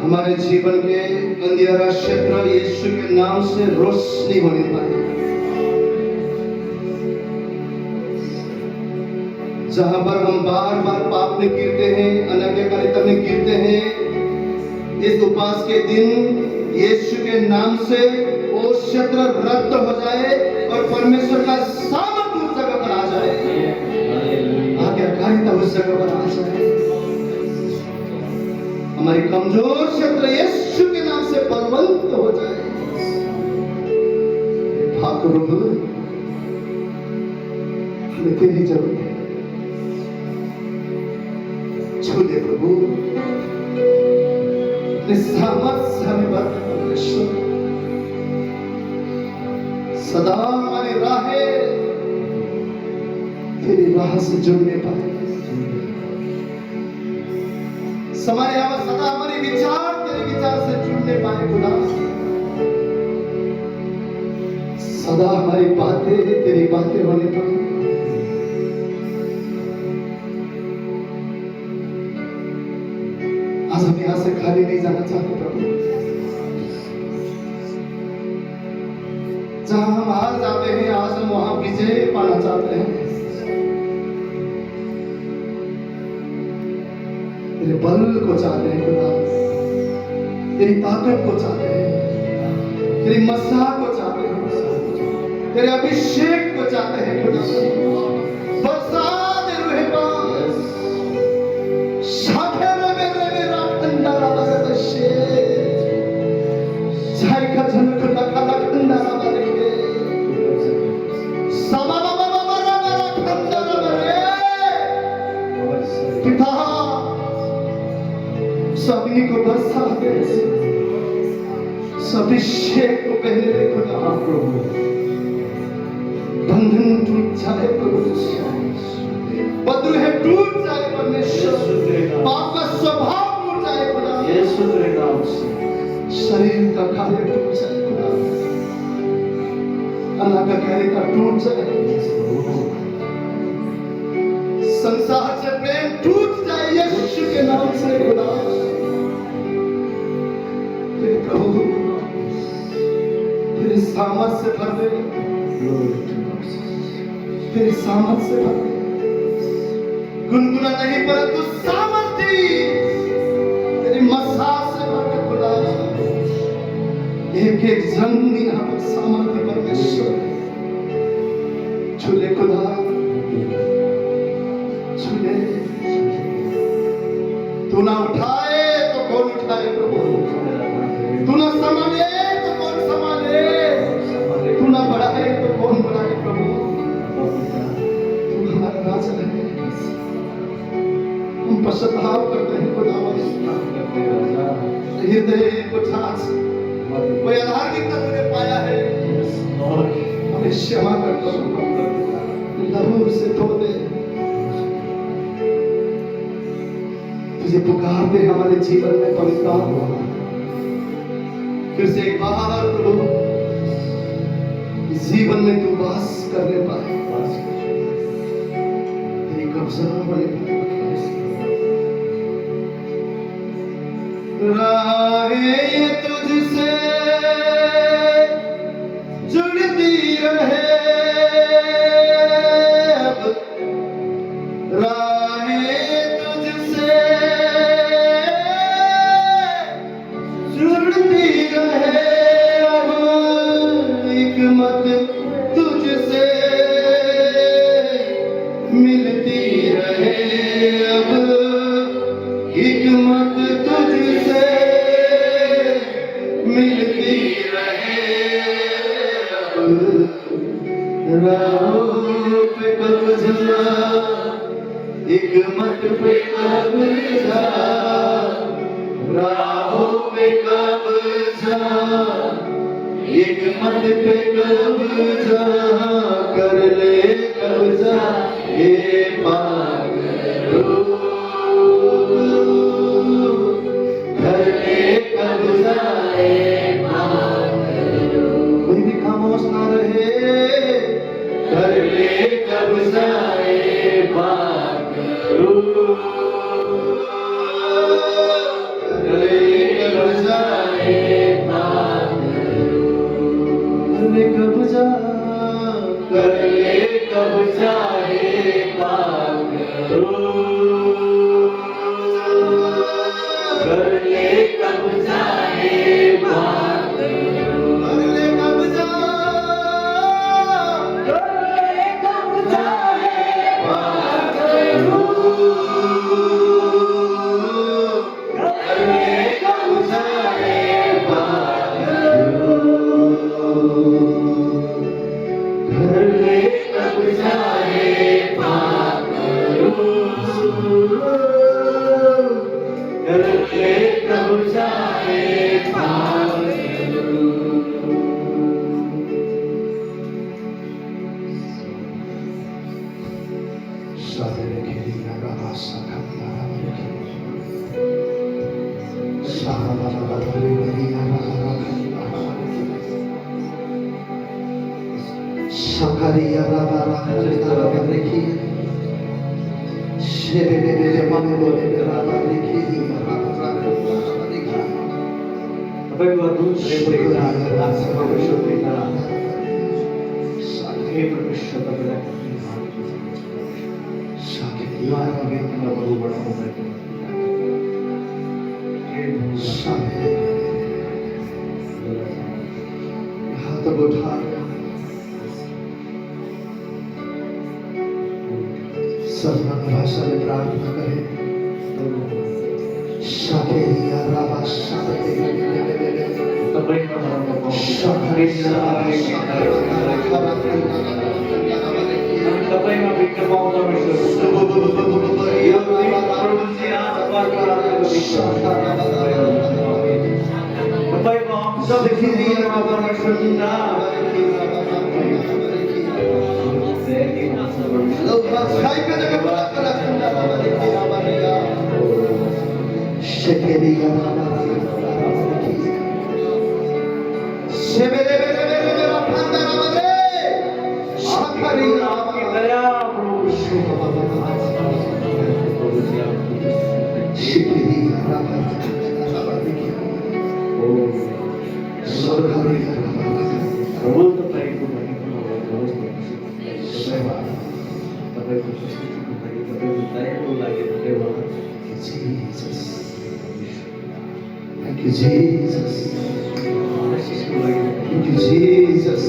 हमारे जीवन के अंधेरा क्षेत्र यीशु के नाम से रोशनी होने पाए। जहां पर हम बार बार पाप में गिरते हैं, अनाज्ञाकारिता में गिरते हैं, इस उपवास के दिन यीशु के नाम से वो क्षेत्र रद्द हो जाए और परमेश्वर का सामर्थ्य उस जगह पर आ जाए, आज्ञाकारिता उस जगह पर आ जाए। हमारी कमजोर क्षेत्र यीशु के नाम से बलवंत हो जाए। पाक रूह, हमें तेरी जरूरत है। छू ले प्रभु, अपने सामर्थ से हमें भर दे परमेश्वर। सदा हमारी राहें तेरी राह से जुड़ने पाए। समय आवा सदा हमारे विचार तेरे विचार से जुड़ने पाए खुदा। सदा हमारी बातें तेरी बातें होने पाए। आज हम यहां से खाली नहीं जाना चाहते प्रभु। जहां हम हार जाते हैं, आज हम वहां विजय पाना चाहते हैं। तेरे बल को चाहते हैं खुदा, तेरी ताकत को चाहते हैं, तेरी मसा को चाहते हैं, तेरे अभिषेक को चाहते हैं खुदा। बरसा दे रूह पाक, शाखे में मेरा खंडारा बरसे, झाई का झनक लखा खंडारा बरसे, समा बाबा मेरा खंडारा बरसे। पिता सभी को बरसा दे, अभिषेक को पहले दे खुदा। बंधन टूट जाए प्रभु, बद्रुहे टूट जाए परमेश्वर, पाप का स्वभाव टूट जाए खुदा, यीशु तेरे नाम से। शरीर का कार्य टूट जाए खुदा, अनाज्ञाकारिता टूट जाए, संसार से प्रेम टूट जाए यीशु के नाम से खुदा। प्रभु तेरे सामर्थ से भर दे, तेरे सामर्थ से भर दे। गुनगुना नहीं परंतु सामर्थी तेरी मसाज से भर दे खुदा। एक एक जन यहाँ पर सामर्थी परमेश्वर छूले खुदा, छूले। तू ना उठाए तो कौन उठाए प्रभु, तू ना संभाले तो कौन संभाले, तू ना बढ़ाए तो कौन बढ़ाए प्रभु। तू हमारा राजा है, हम पश्चाताप करते हैं खुदावन, हृदय को ठास कोई अधार्मिकता तूने पाया है, हमें क्षमा कर दो, लहू से धो दे। तुझे पुकारते हमारे जीवन में पवित्र आत्मा, फिर से एक बार प्रभु इस जीवन में तू वास करने पाए, तेरी कब्जा होने पाए। राहें तुझसे जुड़ती रहे, अब राहें तुझसे जुड़ती रहे, अब हिकमत तुझसे मिलती रहे, अब हिकमत तुझसे मिलती रहे, अब राहों पे कब्जा, हिकमत पे कब्जा, राहों पे कब्जा, हिकमत पे कब्जा, कर ले कब्जा ये पागल, कर ले कब्जा ये पागल, कोई भी खामोश ना रहे, कर ले कब्जा ये पागल, कर ले कब्जा ये पागल, कर ले कब्जा, कर ले कब्जा ये पागल, कर ले कब्जा ये पागल, कर ले कब्जा, कर ले कब्जा ये पागल, कर ले कब्जा ये पागल, कर ले कब्जा ये पागल, कर ले कब्जा ये पागल। सारे खेली लगा साखा लगा साहा लगा धरी धरी लगा साकारिया लगा लगा देखी शेबे बेबे ममे बोले लगा देखी Bapak Ibu Replika Asal Pershur kita Sakhe Pershur kita Sakhe Iwan Bagi kita perlu berdoa Sakhe हाथ उठा सर्वना भाषा में प्रार्थना करें शाकेरिया रावा Terbaik dalam Bapak yang berpikir mau Pershur yang produksi apa Bapak Ibu Hamzah Fikri yang Pershur kita शाकेरिया आपकी दया Kabul terbaik bagi terbaik lagi dewa. Thank you, Jesus. Thank you, Jesus.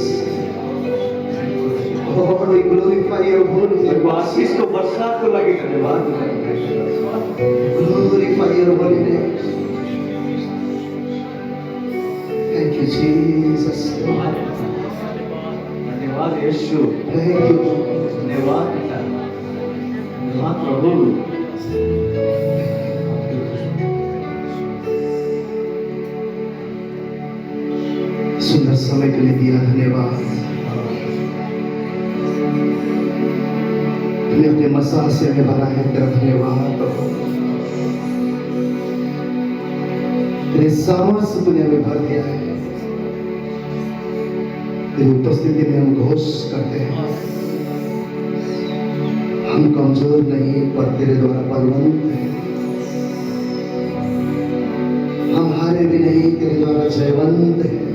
Lord, we glorify your holy name. आशीष को बरसात को लगे धन्यवाद Glorify your holy name. Thank you, Jesus. धन्यवाद यीशु Thank you. धन्यवाद पिता धन्यवाद प्रभु समय के लिए दिया, धन्यवाद। तूने अपने मसाह से हमें भरा है, तेरा धन्यवाद प्रभु। तेरे सामर्थ्य तूने हमें भर दिया है। तेरी उपस्थिति में हम घोष करते हैं, हम कमजोर नहीं पर तेरे द्वारा बलवंत हैं। हम हारे भी नहीं, तेरे द्वारा जयवंत हैं।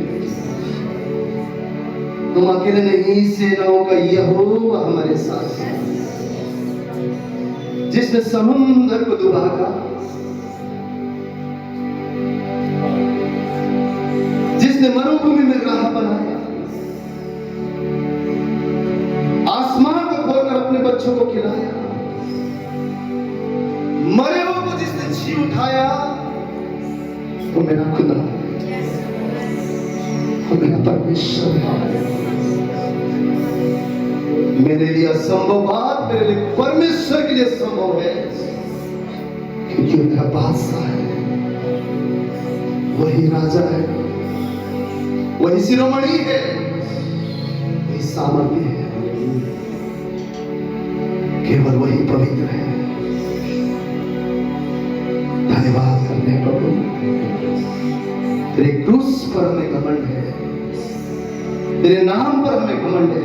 तुम अकेले नहीं, सेनाओं का यहोवा हमारे साथ है। जिसने समुद्र को दुभागा, जिसने मरुभूमि में राह बनाया, आसमान को खोलकर अपने बच्चों को खिलाया, मरे हुए को जिसने जी उठाया, वो मेरा खुदा है, वो मेरा परमेश्वर है। मेरे लिए असंभव बात मेरे लिए परमेश्वर के लिए संभव है, क्योंकि वो मेरा बादशाह है, वही राजा है, वही शिरोमणि है, वही सामर्थ्य है, केवल वही पवित्र है। धन्यवाद करने प्रभु, तेरे क्रूस पर हमें घमंड है, तेरे नाम पर हमें घमंड है।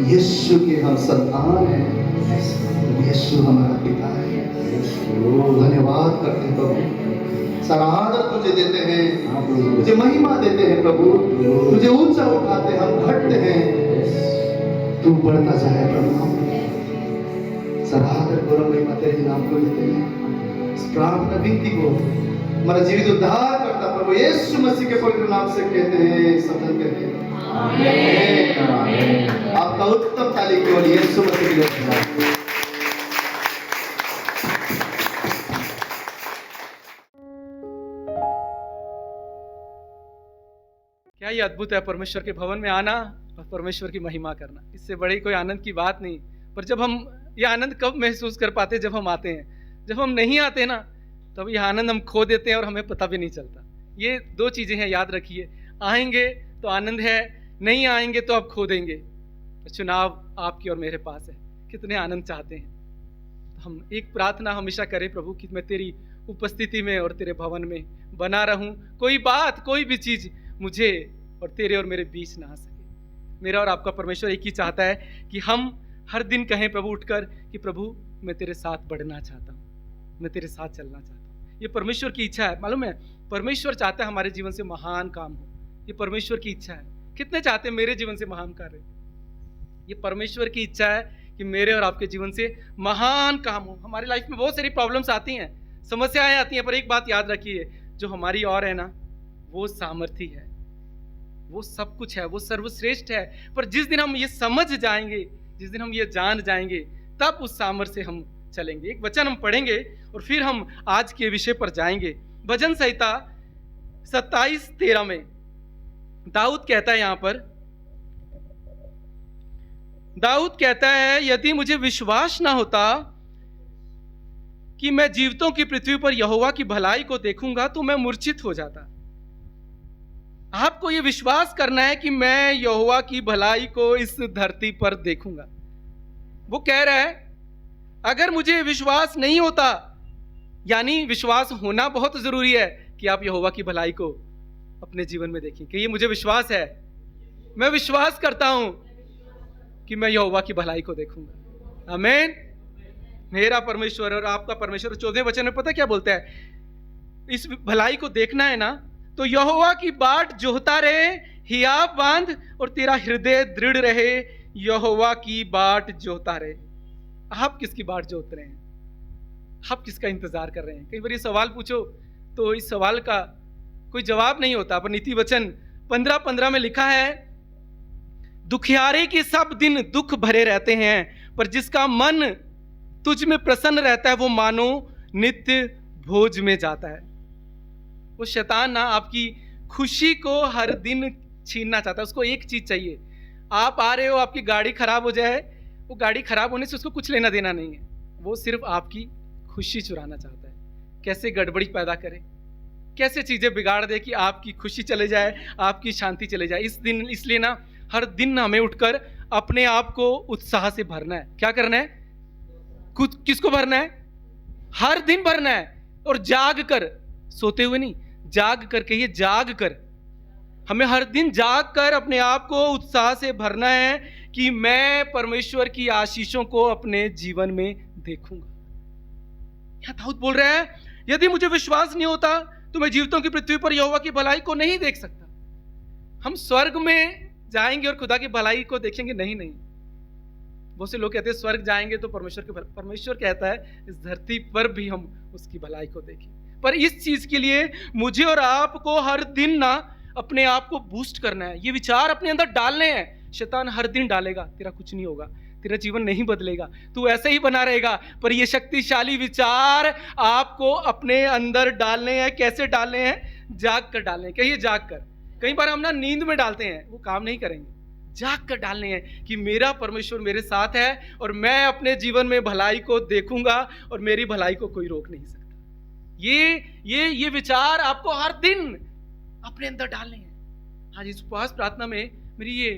यीशु के हम संतान हैं, यीशु हमारा पिता है। धन्यवाद करते हैं प्रभु, सारा आदर तुझे देते हैं, तुझे महिमा देते हैं प्रभु, तुझे ऊंचा उठाते हैं, हम घटते हैं, तू बढ़ता जाए प्रभु। सारा आदर गौरव महिमा तेरे नाम को देते हैं। इस प्रार्थना विनती को हमारा जीवित उद्धार करता प्रभु यीशु मसीह के पवित्र नाम से कहते हैं, सफल कहते हैं आमीन। आपका उत्तम ताली केवल यीशु मसीह के लिए। क्या ये अद्भुत है, परमेश्वर के भवन में आना और परमेश्वर की महिमा करना। इससे बड़ी कोई आनंद की बात नहीं। पर जब हम ये आनंद कब महसूस कर पाते, जब हम आते हैं। जब हम नहीं आते ना, तब यह आनंद हम खो देते हैं और हमें पता भी नहीं चलता। ये दो चीजें हैं, याद रखिए। आएंगे तो आनंद है, नहीं आएंगे तो आप खो देंगे। चुनाव आपकी और मेरे पास है, कितने आनंद चाहते हैं। हम एक प्रार्थना हमेशा करें, प्रभु कि मैं तेरी उपस्थिति में और तेरे भवन में बना रहूं। कोई बात, कोई भी चीज मुझे और तेरे और मेरे बीच ना आ सके। मेरा और आपका परमेश्वर एक ही चाहता है कि हम हर दिन कहें प्रभु उठकर कि प्रभु मैं तेरे साथ बढ़ना चाहता हूँ, मैं तेरे साथ चलना चाहता हूँ। ये परमेश्वर की इच्छा है। मालूम है, परमेश्वर चाहता है हमारे जीवन से महान काम हो। ये परमेश्वर की इच्छा है। कितने चाहते हैं मेरे जीवन से महान कार्य? ये परमेश्वर की इच्छा है कि मेरे और आपके जीवन से महान काम हो। हमारी लाइफ में बहुत सारी प्रॉब्लम्स आती हैं, समस्याएं आती हैं, पर एक बात याद रखिए, जो हमारी और है ना, वो सामर्थ्य है, वो सब कुछ है, वो सर्वश्रेष्ठ है। पर जिस दिन हम ये समझ जाएंगे, जिस दिन हम ये जान जाएंगे, तब उस सामर्थ्य से हम चलेंगे। एक वचन हम पढ़ेंगे और फिर हम आज के विषय पर जाएंगे। भजन संहिता 27:13 में दाऊद कहता है, यहां पर दाऊद कहता है, यदि मुझे विश्वास ना होता कि मैं जीवितों की पृथ्वी पर यहोवा की भलाई को देखूंगा तो मैं मूर्छित हो जाता। आपको यह विश्वास करना है कि मैं यहोवा की भलाई को इस धरती पर देखूंगा। वो कह रहा है, अगर मुझे विश्वास नहीं होता, यानी विश्वास होना बहुत जरूरी है कि आप यहोवा की भलाई को अपने जीवन में देखें। कि ये मुझे विश्वास है, मैं विश्वास करता हूं कि मैं यहोवा की भलाई को देखूंगा। आमीन। मेरा परमेश्वर और आपका परमेश्वर 14वें वचन में पता क्या बोलता है? इस भलाई को देखना है ना, तो यहोवा की बाट जोहता रहे, हियाव बांध और तेरा हृदय दृढ़ रहे। यहोवा की बाट जोहता रहे। आप किसकी बाट जोत रहे हैं? आप किसका इंतजार कर रहे हैं? कई बार ये सवाल पूछो तो इस सवाल का कोई जवाब नहीं होता। पर नीति वचन 15:15 में लिखा है, दुखियारे के सब दिन दुख भरे रहते हैं, पर जिसका मन तुझ में प्रसन्न रहता है वो मानो नित्य भोज में जाता है। वो शैतान ना आपकी खुशी को हर दिन छीनना चाहता है। उसको एक चीज चाहिए, आप आ रहे हो, आपकी गाड़ी खराब हो जाए, वो गाड़ी खराब होने से उसको कुछ लेना देना नहीं है। वो सिर्फ आपकी खुशी चुराना चाहता है। कैसे गड़बड़ी पैदा करे, कैसे चीजें बिगाड़ दे कि आपकी खुशी चले जाए, आपकी शांति चले जाए। इसलिए ना हर दिन हमें उठकर अपने आप को उत्साह से भरना है। क्या करना है? किसको भरना है? हर दिन भरना है। और जाग कर, सोते हुए नहीं, जाग कर, कहिए जाग कर। हमें हर दिन जाग कर अपने आप को उत्साह से भरना है कि मैं परमेश्वर की आशीषों को अपने जीवन में देखूंगा। यहां दाऊद बोल रहा है, यदि मुझे विश्वास नहीं होता तो मैं जीवितों की पृथ्वी पर यहोवा की भलाई को नहीं देख सकता। हम स्वर्ग में जाएंगे और खुदा की भलाई को देखेंगे? नहीं। बहुत से लोग कहते हैं स्वर्ग जाएंगे तो परमेश्वर कहता है इस धरती पर भी हम उसकी भलाई को देखें। पर इस चीज के लिए मुझे और आपको हर दिन ना अपने आप को बूस्ट करना है, ये विचार अपने अंदर डालने हैं। शैतान हर दिन डालेगा, तेरा कुछ नहीं होगा, तेरा जीवन नहीं बदलेगा, तू ऐसे ही बना रहेगा। पर ये शक्तिशाली विचार आपको अपने अंदर डालने हैं। कैसे डालने हैं? जाग कर डालने हैं। कहिए जाग कर। कई बार हम ना नींद में डालते हैं, वो काम नहीं करेंगे। जाग कर डालने हैं कि मेरा परमेश्वर मेरे साथ है और मैं अपने जीवन में भलाई को देखूंगा और मेरी भलाई को कोई रोक नहीं सकता। ये विचार आपको हर दिन अपने अंदर डालने हैं। आज इस उपवास प्रार्थना में मेरी ये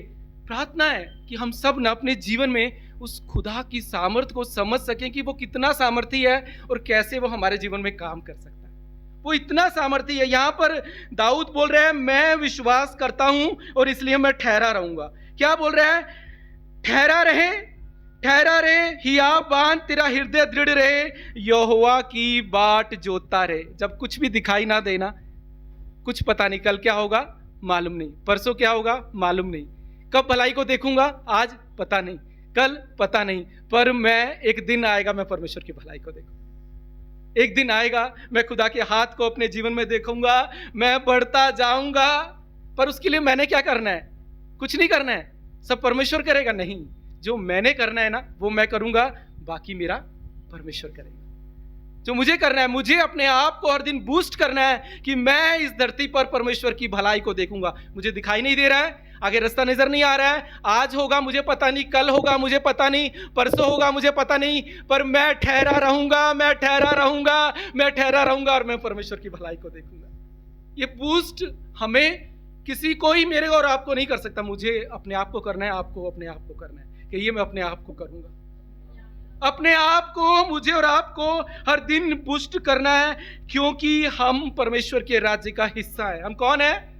प्रार्थना है कि हम सब ना अपने जीवन में उस खुदा की सामर्थ को समझ सकें कि वो कितना सामर्थी है और कैसे वो हमारे जीवन में काम कर सकता है। वो इतना सामर्थी है। यहां पर दाऊद बोल रहे हैं, मैं विश्वास करता हूं और इसलिए मैं ठहरा रहूंगा। क्या बोल रहा है? ठहरा रहे, हिया बांध, तेरा हृदय दृढ़ रहे, यहोवा की बाट जोतता रहे। जब कुछ भी दिखाई ना देना, कुछ पता नहीं कल क्या होगा मालूम नहीं, परसों क्या होगा मालूम नहीं, कब भलाई को देखूंगा आज पता नहीं, कल पता नहीं, पर मैं एक दिन आएगा मैं परमेश्वर की भलाई को देखूंगा। एक दिन आएगा मैं खुदा के हाथ को अपने जीवन में देखूंगा, मैं बढ़ता जाऊंगा। पर उसके लिए मैंने क्या करना है? कुछ नहीं करना है, सब परमेश्वर करेगा? नहीं, जो मैंने करना है ना वो मैं करूंगा, बाकी मेरा परमेश्वर करेगा। जो मुझे करना है, मुझे अपने आप को हर दिन बूस्ट करना है कि मैं इस धरती पर परमेश्वर की भलाई को देखूंगा। मुझे दिखाई नहीं दे रहा है, आगे रास्ता नजर नहीं आ रहा है, आज होगा मुझे पता नहीं, कल होगा मुझे पता नहीं, परसों होगा मुझे पता नहीं, पर मैं ठहरा रहूंगा और मैं परमेश्वर की भलाई को देखूंगा। ये बूस्ट हमें किसी को ही, मेरे और आपको नहीं कर सकता। मुझे अपने आप को करना है, आपको अपने आप को करना है कि ये मैं अपने आप को करूंगा। अपने आप को, मुझे और आपको हर दिन बूस्ट करना है, क्योंकि हम परमेश्वर के राज्य का हिस्सा है। हम कौन है?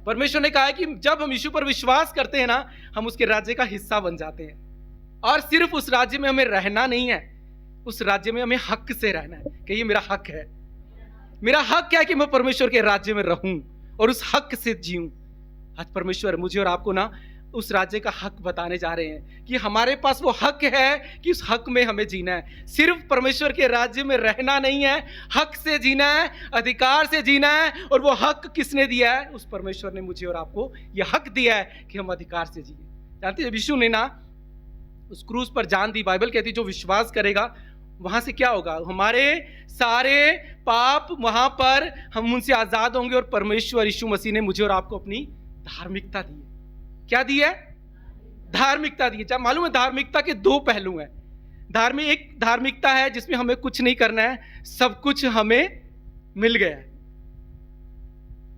परमेश्वर ने कहा है कि जब हम यीशु पर विश्वास करते हैं ना, हम उसके राज्य का हिस्सा बन जाते हैं। और सिर्फ उस राज्य में हमें रहना नहीं है, उस राज्य में हमें हक से रहना है कि ये मेरा हक है। मेरा हक क्या है कि मैं परमेश्वर के राज्य में रहूं और उस हक से जीऊं। आज परमेश्वर मुझे और आपको ना उस राज्य का हक बताने जा रहे हैं कि हमारे पास वो हक है कि उस हक में हमें जीना है। सिर्फ परमेश्वर के राज्य में रहना नहीं है, हक से जीना है, अधिकार से जीना है। और वो हक किसने दिया है? उस परमेश्वर ने मुझे और आपको ये हक दिया है कि हम अधिकार से जिए। जानते हैं, यीशु ने ना उस क्रूस पर जान दी। बाइबल कहती है जो विश्वास करेगा वहां से क्या होगा? हमारे सारे पाप वहां पर हम उनसे आजाद होंगे और परमेश्वर यीशु मसीह ने मुझे और आपको अपनी धार्मिकता दी है। क्या दी है? धार्मिकता दी है। क्या मालूम है? धार्मिकता के दो पहलू हैं। एक धार्मिकता है जिसमें हमें कुछ नहीं करना है, सब कुछ हमें मिल गया है,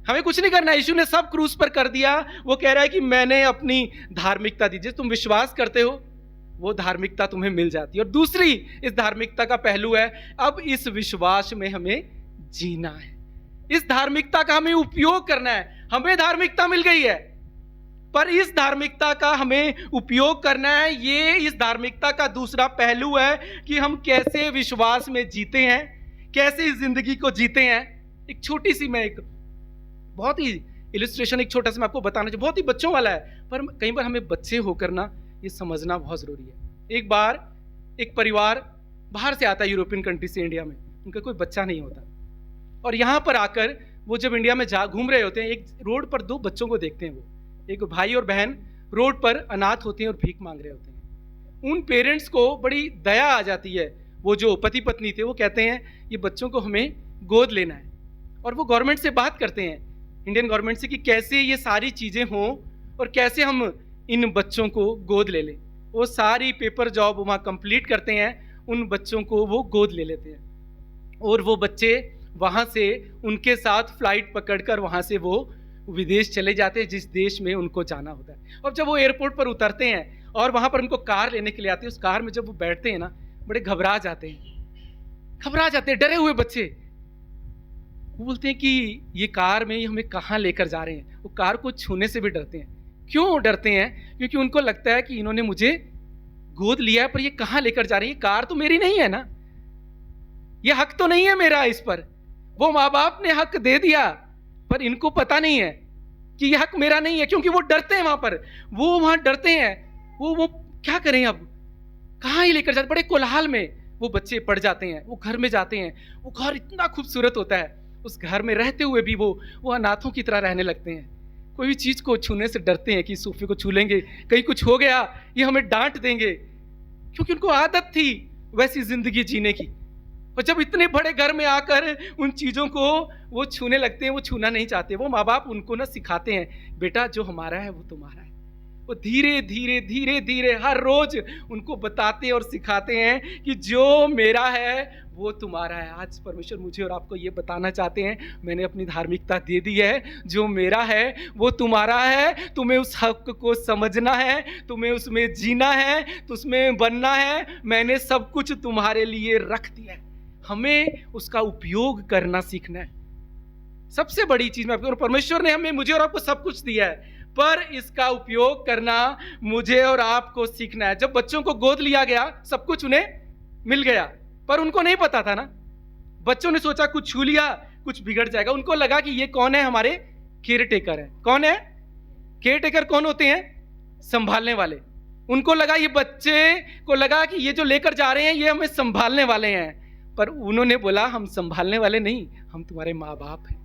हमें कुछ नहीं करना है, यीशु ने सब क्रूस पर कर दिया। वो कह रहा है कि मैंने अपनी धार्मिकता दी। जिस तुम विश्वास करते हो वो धार्मिकता तुम्हें मिल जाती है। और दूसरी इस धार्मिकता का पहलू है, अब इस विश्वास में हमें जीना है, इस धार्मिकता का हमें उपयोग करना है। हमें धार्मिकता मिल गई है, पर इस धार्मिकता का हमें उपयोग करना है। ये इस धार्मिकता का दूसरा पहलू है कि हम कैसे विश्वास में जीते हैं, कैसे इस जिंदगी को जीते हैं। एक छोटी सी, मैं एक बहुत ही इलिस्ट्रेशन एक छोटा सा मैं आपको बताना चाहिए, बहुत ही बच्चों वाला है, पर कई बार हमें बच्चे होकर ना ये समझना बहुत जरूरी है। एक बार एक परिवार बाहर से आता है, यूरोपियन कंट्री से इंडिया में, उनका कोई बच्चा नहीं होता, और यहाँ पर आकर वो जब इंडिया में घूम रहे होते हैं, एक रोड पर दो बच्चों को देखते हैं। वो एक भाई और बहन रोड पर अनाथ होते हैं और भीख मांग रहे होते हैं। उन पेरेंट्स को बड़ी दया आ जाती है। वो जो पति पत्नी थे वो कहते हैं ये बच्चों को हमें गोद लेना है, और वो गवर्नमेंट से बात करते हैं, इंडियन गवर्नमेंट से, कि कैसे ये सारी चीज़ें हों और कैसे हम इन बच्चों को गोद ले लें। वो सारी पेपर जॉब वहाँ कंप्लीट करते हैं, उन बच्चों को वो गोद ले लेते हैं, और वो बच्चे वहाँ से उनके साथ फ्लाइट पकड़कर वहाँ से वो विदेश चले जाते हैं जिस देश में उनको जाना होता है। और जब वो एयरपोर्ट पर उतरते हैं और वहाँ पर उनको कार लेने के लिए आते हैं, उस कार में जब वो बैठते हैं ना, बड़े घबरा जाते हैं, डरे हुए बच्चे। वो बोलते हैं कि ये कार में हमें कहाँ लेकर जा रहे हैं। वो कार को छूने से भी डरते हैं। क्यों डरते हैं? क्योंकि उनको लगता है कि इन्होंने मुझे गोद लिया है, पर ये कहाँ लेकर जा रही है? कार तो मेरी नहीं है ना, ये हक तो नहीं है मेरा इस पर। वो माँ बाप ने हक दे दिया, पर इनको पता नहीं है कि ये हक मेरा नहीं है, क्योंकि वो डरते हैं। वो वहां डरते हैं। वो क्या करें अब, कहाँ ही लेकर जाते। बड़े कोलाहल में वो बच्चे पड़ जाते हैं। वो घर में जाते हैं। वो घर इतना खूबसूरत होता है, उस घर में रहते हुए भी वो अनाथों की तरह रहने लगते हैं। कोई भी चीज को छूने से डरते हैं कि सोफे को छू लेंगे, कहीं कुछ हो गया ये हमें डांट देंगे, क्योंकि उनको आदत थी वैसी जिंदगी जीने की। और जब इतने बड़े घर में आकर उन चीजों को वो छूने लगते हैं, वो छूना नहीं चाहते। वो माँ बाप उनको ना सिखाते हैं, बेटा जो हमारा है वो तुम्हारा है। वो धीरे धीरे धीरे धीरे हर रोज उनको बताते और सिखाते हैं कि जो मेरा है वो तुम्हारा है। आज परमेश्वर मुझे और आपको ये बताना चाहते हैं, मैंने अपनी धार्मिकता दे दी है, जो मेरा है वो तुम्हारा है। तुम्हें उस हक को समझना है, तुम्हें उसमें जीना है, तो उसमें बनना है। मैंने सब कुछ तुम्हारे लिए रख दिया है, हमें उसका उपयोग करना सीखना है। सबसे बड़ी चीज मैं आपको, परमेश्वर ने हमें, मुझे और आपको सब कुछ दिया है, पर इसका उपयोग करना मुझे और आपको सीखना है। जब बच्चों को गोद लिया गया, सब कुछ उन्हें मिल गया, पर उनको नहीं पता था ना। बच्चों ने सोचा कुछ छू लिया कुछ बिगड़ जाएगा। उनको लगा कि ये कौन है, हमारे केयर टेकर है। कौन है केयर टेकर? कौन होते हैं? संभालने वाले। उनको लगा, ये बच्चे को लगा कि ये जो लेकर जा रहे हैं ये हमें संभालने वाले हैं, पर उन्होंने बोला हम संभालने वाले नहीं, हम तुम्हारे माँ बाप हैं।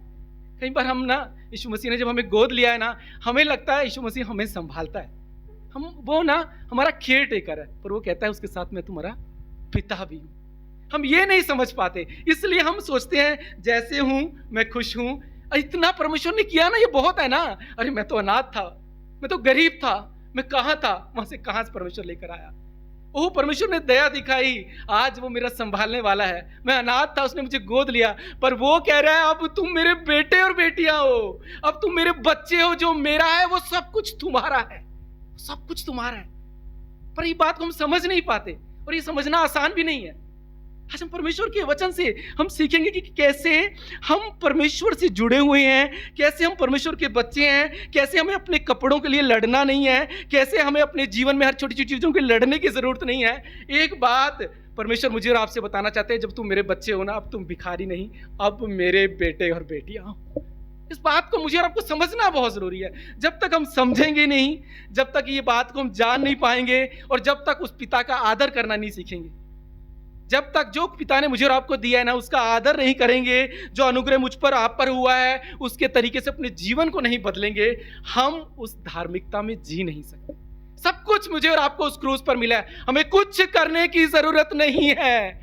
कई बार हम ना, यीशु मसीह ने जब हमें गोद लिया है ना, हमें लगता है यीशु मसीह हमें संभालता है, हम वो ना हमारा केयर टेकर है, पर वो कहता है उसके साथ मैं तुम्हारा पिता भी हूँ। हम ये नहीं समझ पाते, इसलिए हम सोचते हैं जैसे हूं मैं खुश हूं। इतना परमेश्वर ने किया ना, ये बहुत है ना। अरे मैं तो अनाथ था, मैं तो गरीब था, मैं कहाँ था, वहां से कहां से परमेश्वर लेकर आया। ओह, परमेश्वर ने दया दिखाई, आज वो मेरा संभालने वाला है। मैं अनाथ था, उसने मुझे गोद लिया, पर वो कह रहा है अब तुम मेरे बेटे और बेटियां हो, अब तुम मेरे बच्चे हो। जो मेरा है वो सब कुछ तुम्हारा है, सब कुछ तुम्हारा है। पर ये बात को हम समझ नहीं पाते, और ये समझना आसान भी नहीं है। आज हम परमेश्वर के वचन से हम सीखेंगे कि कैसे हम परमेश्वर से जुड़े हुए हैं, कैसे हम परमेश्वर के बच्चे हैं, कैसे हमें अपने कपड़ों के लिए लड़ना नहीं है, कैसे हमें अपने जीवन में हर छोटी छोटी चीजों के लड़ने की जरूरत नहीं है। एक बात परमेश्वर मुझे और आपसे बताना चाहते हैं, जब तुम मेरे बच्चे हो ना, अब तुम भिखारी नहीं, अब मेरे बेटे और बेटियां हो। इस बात को मुझे और आपको समझना बहुत जरूरी है। जब तक हम समझेंगे नहीं, जब तक ये बात को हम जान नहीं पाएंगे, और जब तक उस पिता का आदर करना नहीं सीखेंगे, जब तक जो पिता ने मुझे और आपको दिया है ना उसका आदर नहीं करेंगे, जो अनुग्रह मुझ पर आप पर हुआ है उसके तरीके से अपने जीवन को नहीं बदलेंगे, हम उस धार्मिकता में जी नहीं सकते। सब कुछ मुझे और आपको उस क्रूस पर मिला है, हमें कुछ करने की जरूरत नहीं है,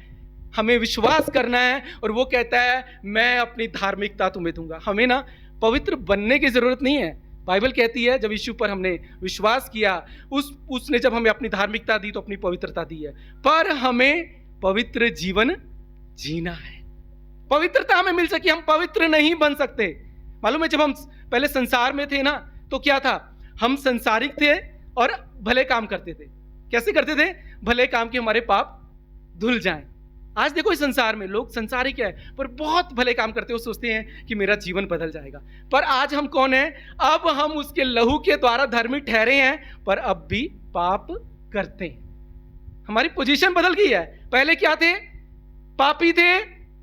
हमें विश्वास करना है। और वो कहता है मैं अपनी धार्मिकता तुम्हें दूंगा। हमें ना पवित्र बनने की जरूरत नहीं है। बाइबल कहती है जब यीशु पर हमने विश्वास किया, उसने जब हमें अपनी धार्मिकता दी तो अपनी पवित्रता दी है, पर हमें पवित्र जीवन जीना है। पवित्रता हमें मिल सकी, हम पवित्र नहीं बन सकते। मालूम है, जब हम पहले संसार में थे ना, तो क्या था, हम संसारिक थे और भले काम करते थे। कैसे करते थे? भले काम के हमारे पाप धुल जाएं। आज देखो इस संसार में लोग संसारिक है, पर बहुत भले काम करते हो, सोचते हैं कि मेरा जीवन बदल जाएगा। पर आज हम कौन है? अब हम उसके लहू के द्वारा धर्मी ठहरे हैं, पर अब भी पाप करते हैं। हमारी पोजीशन बदल गई है। पहले क्या थे? पापी थे